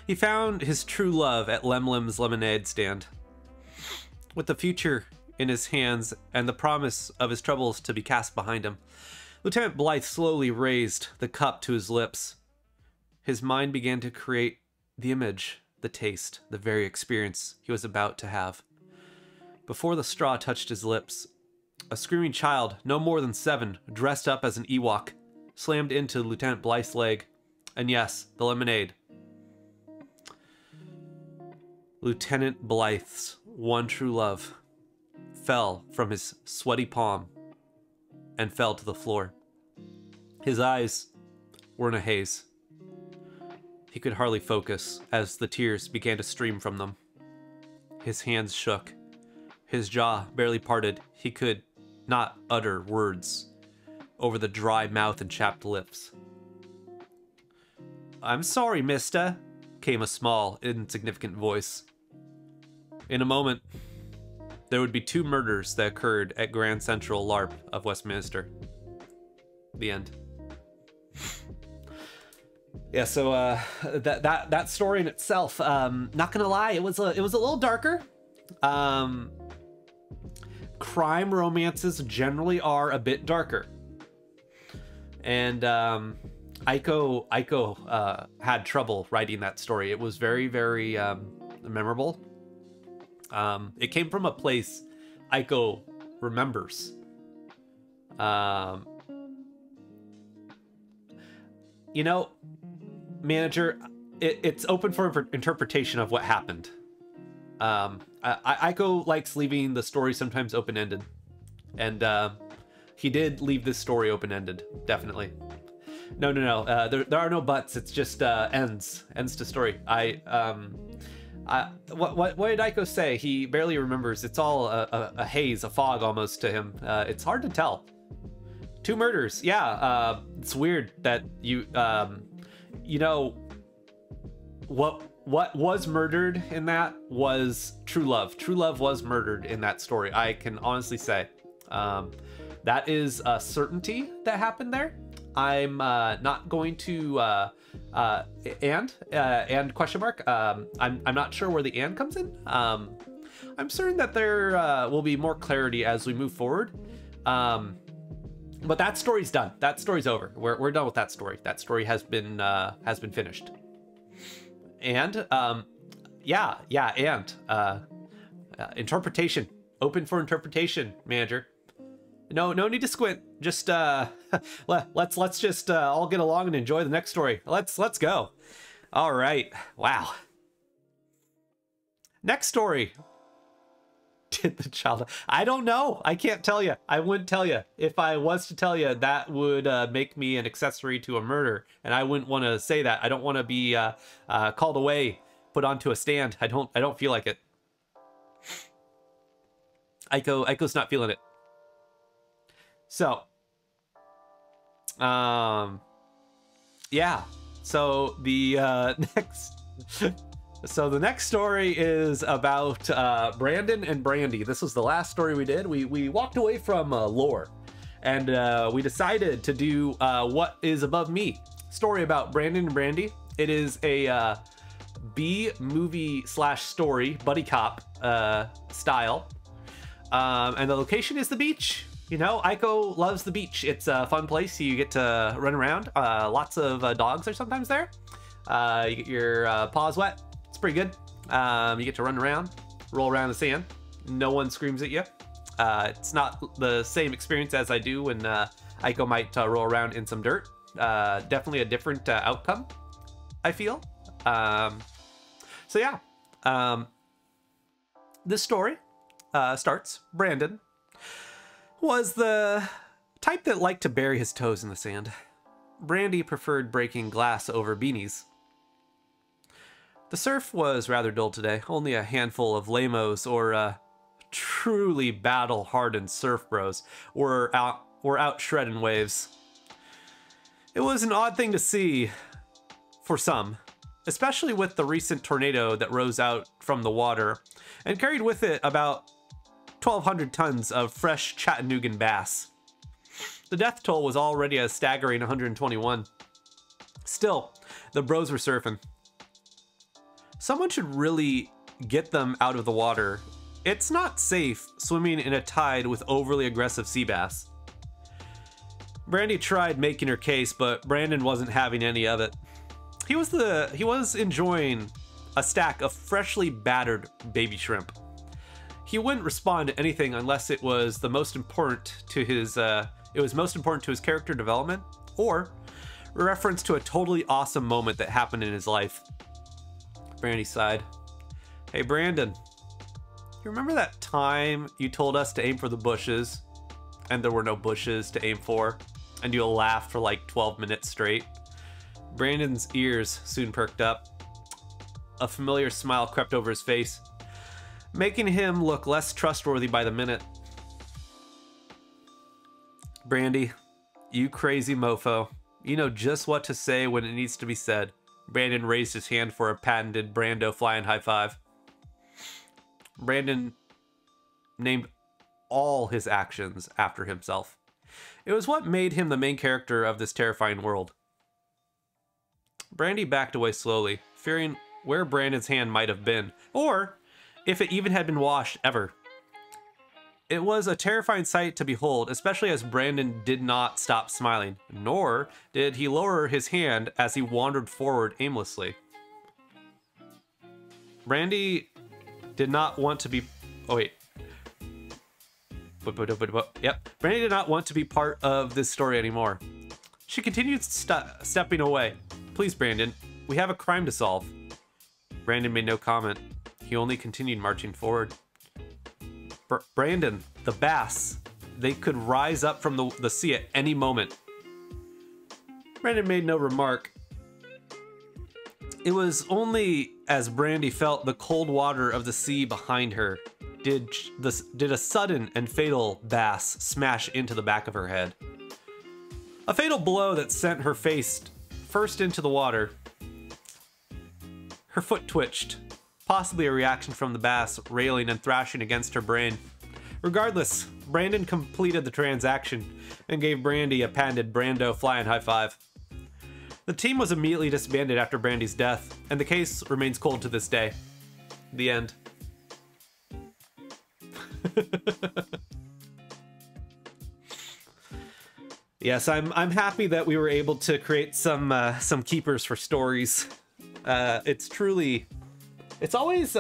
He found his true love at Lem's lemonade stand. With the future in his hands and the promise of his troubles to be cast behind him, Lieutenant Blythe slowly raised the cup to his lips. His mind began to create the image, the taste, the very experience he was about to have. Before the straw touched his lips, a screaming child, no more than 7, dressed up as an Ewok, slammed into Lieutenant Blythe's leg. And yes, the lemonade. Lieutenant Blythe's one true love fell from his sweaty palm and fell to the floor. His eyes were in a haze. He could hardly focus as the tears began to stream from them. His hands shook. His jaw barely parted. He could not utter words over the dry mouth and chapped lips. "I'm sorry, mister," came a small, insignificant voice. In a moment, there would be 2 murders that occurred at Grand Central LARP of Westminster. The end. Yeah, so that story in itself, not gonna lie, it was a little darker. Crime romances generally are a bit darker, and Iko had trouble writing that story. It was very, very memorable. It came from a place Iko remembers. You know, Manager, it's open for interpretation of what happened. Iko likes leaving the story sometimes open-ended, and he did leave this story open-ended, definitely. No. There are no buts. It's just ends to story. What did Iko say? He barely remembers. It's all a haze, a fog almost to him. It's hard to tell. 2 murders. Yeah, it's weird that you know, what was murdered in that was true love. True love was murdered in that story. I can honestly say that is a certainty that happened there. I'm not going to and question mark. I'm not sure where the and comes in. I'm certain that there will be more clarity as we move forward. But that story's done. That story's over. We're done with that story. That story has been finished. And interpretation. Open for interpretation, manager. No need to squint. Just let's just all get along and enjoy the next story. Let's go. All right. Wow. Next story. Did the child? I don't know. I can't tell you. I wouldn't tell you. If I was to tell you, that would make me an accessory to a murder, and I wouldn't want to say that. I don't want to be called away, put onto a stand. I don't feel like it. Iko's not feeling it. So, yeah. So the next. So the next story is about Brandon and Brandy. This was the last story we did. We walked away from lore, and we decided to do What Is Above Me. Story about Brandon and Brandy. It is a B movie / story, buddy cop style. And the location is the beach. You know, Iko loves the beach. It's a fun place. You get to run around. Lots of dogs are sometimes there. You get your paws wet. It's pretty good. You get to run around, roll around in the sand. No one screams at you. It's not the same experience as I do when Iko might roll around in some dirt. Definitely a different outcome, I feel. So yeah, this story starts. Brandon was the type that liked to bury his toes in the sand. Brandy preferred breaking glass over beanies. The surf was rather dull today. Only a handful of lamos or truly battle-hardened surf bros were out shredding waves. It was an odd thing to see for some, especially with the recent tornado that rose out from the water and carried with it about 1,200 tons of fresh Chattanoogan bass. The death toll was already a staggering 121. Still, the bros were surfing. Someone should really get them out of the water. It's not safe swimming in a tide with overly aggressive sea bass. Brandy tried making her case, but Brandon wasn't having any of it. He was enjoying a stack of freshly battered baby shrimp. He wouldn't respond to anything unless it was the most important to his character development or a reference to a totally awesome moment that happened in his life. Brandy sighed. Hey Brandon, you remember that time you told us to aim for the bushes and there were no bushes to aim for and you laughed for like 12 minutes straight? Brandon's ears soon perked up. A familiar smile crept over his face, making him look less trustworthy by the minute. Brandy, you crazy mofo. You know just what to say when it needs to be said. Brandon raised his hand for a patented Brando flying high five. Brandon named all his actions after himself. It was what made him the main character of this terrifying world. Brandy backed away slowly, fearing where Brandon's hand might have been, or if it even had been washed ever. It was a terrifying sight to behold, especially as Brandon did not stop smiling, nor did he lower his hand as he wandered forward aimlessly. Brandy did not want to be... Oh, wait. Yep. Brandy did not want to be part of this story anymore. She continued stepping away. Please, Brandon, we have a crime to solve. Brandon made no comment. He only continued marching forward. Brandon, the bass, they could rise up from the sea at any moment. Brandon made no remark. It was only as Brandy felt the cold water of the sea behind her did a sudden and fatal bass smash into the back of her head. A fatal blow that sent her face first into the water. Her foot twitched, possibly a reaction from the bass railing and thrashing against her brain. Regardless, Brandon completed the transaction and gave Brandy a patented Brando flying high five. The team was immediately disbanded after Brandy's death, and the case remains cold to this day. The end. Yes, I'm happy that we were able to create some keepers for stories. It's always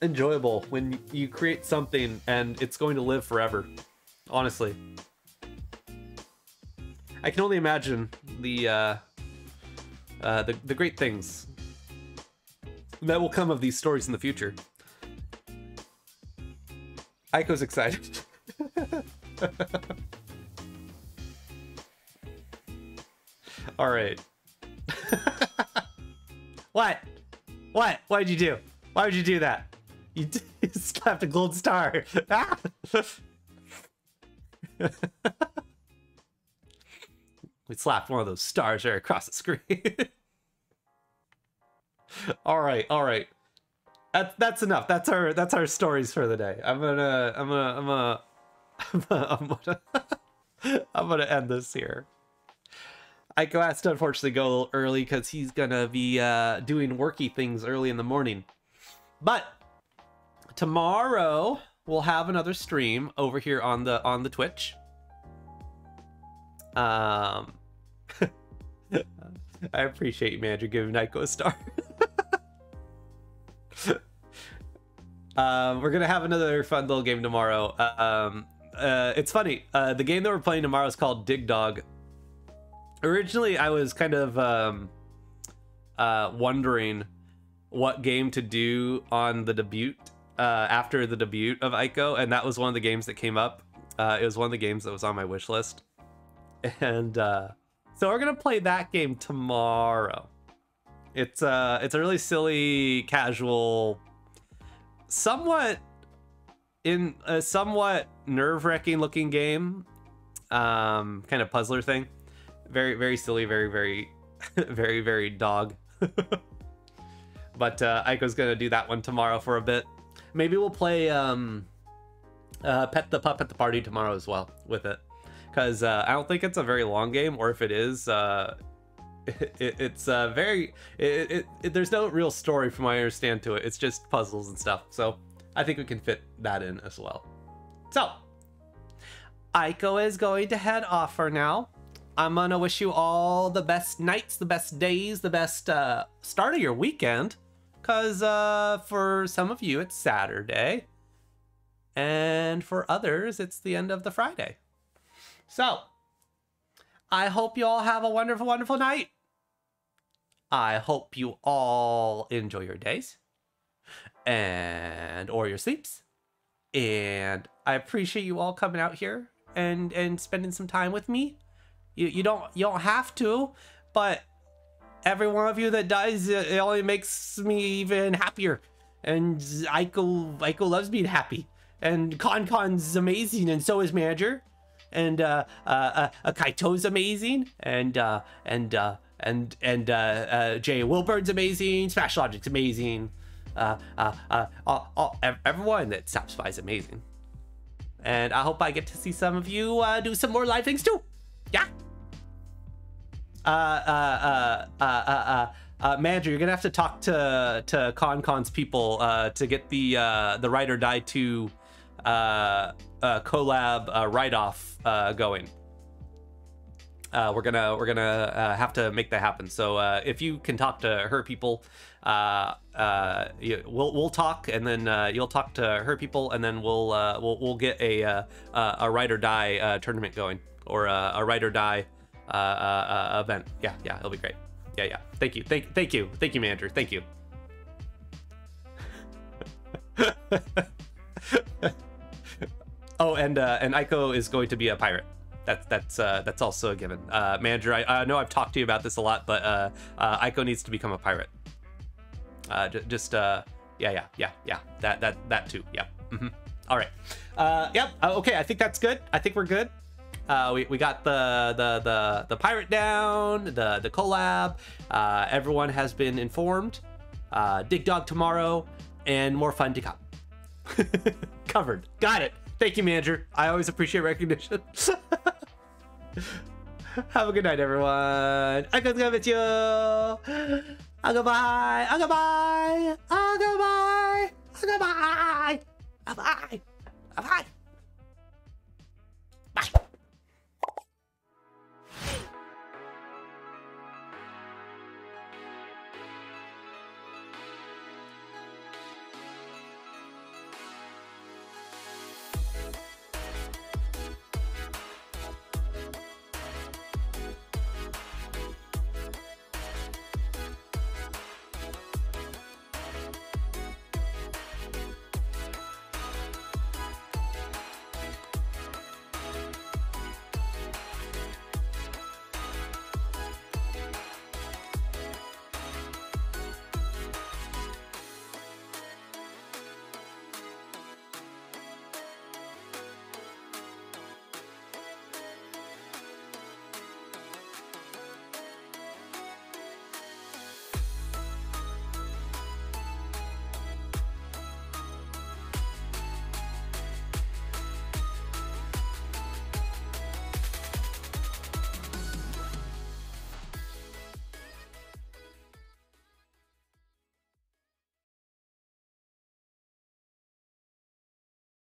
enjoyable when you create something and it's going to live forever. Honestly, I can only imagine the great things that will come of these stories in the future. Iko's excited. All right. What? Why'd you do? Why would you do that? You slapped a gold star. Ah! We slapped one of those stars right across the screen. All right. That's enough. That's our stories for the day. I'm gonna end this here. Iko has to unfortunately go a little early because he's gonna be doing worky things early in the morning. But tomorrow we'll have another stream over here on the Twitch. I appreciate you, Manager, giving Iko a star. We're gonna have another fun little game tomorrow. It's funny. The game that we're playing tomorrow is called Dig Dog. Originally, I was kind of wondering what game to do on the debut, after the debut of Iko, and that was one of the games that came up. It was one of the games that was on my wish list. And so we're gonna play that game tomorrow. It's a really silly, casual, somewhat nerve-wracking looking game, kind of puzzler thing. Very silly, very dog. But Iko's gonna do that one tomorrow for a bit. Maybe we'll play Pet the Pup at the Party tomorrow as well with it, because I don't think it's a very long game, or if it is, it's there's no real story from what I understand to it. It's just puzzles and stuff, so I think we can fit that in as well. So Iko is going to head off for now. I'm gonna wish you all the best nights, the best days, the best start of your weekend, because for some of you it's Saturday, and for others it's the end of the Friday. So I hope you all have a wonderful, wonderful night. I hope you all enjoy your days or your sleeps, and I appreciate you all coming out here and spending some time with me. You don't have to, but every one of you that does, it only makes me even happier. And Iko loves being happy, and KonKon's amazing, and so is Manager, and Kaito's amazing, and Jay Wilburn's amazing, SmashLogic's amazing, everyone that stops by is amazing, and I hope I get to see some of you do some more live things too. Yeah. Manager, you're gonna have to talk to KonKon's people to get the Ride or Die 2 collab write-off going. We're gonna have to make that happen. So if you can talk to her people, we'll talk, and then you'll talk to her people, and then we'll get a Ride or Die tournament going, or a Ride or Die event. Yeah, it'll be great. Yeah. Thank you, Manager. Thank you. Oh, and Iko is going to be a pirate. That's also a given. Manager, I know I've talked to you about this a lot, but Iko needs to become a pirate. Yeah. That too. Yeah. All right. Yep. Okay. I think that's good. I think we're good. We got the pirate down, the collab. Everyone has been informed. Dig Dog tomorrow, and more fun to come. Covered. Got it. Thank you, manager. I always appreciate recognition. Have a good night, everyone. I'm gonna miss you. Goodbye. Goodbye. Goodbye. Goodbye. Goodbye. Bye.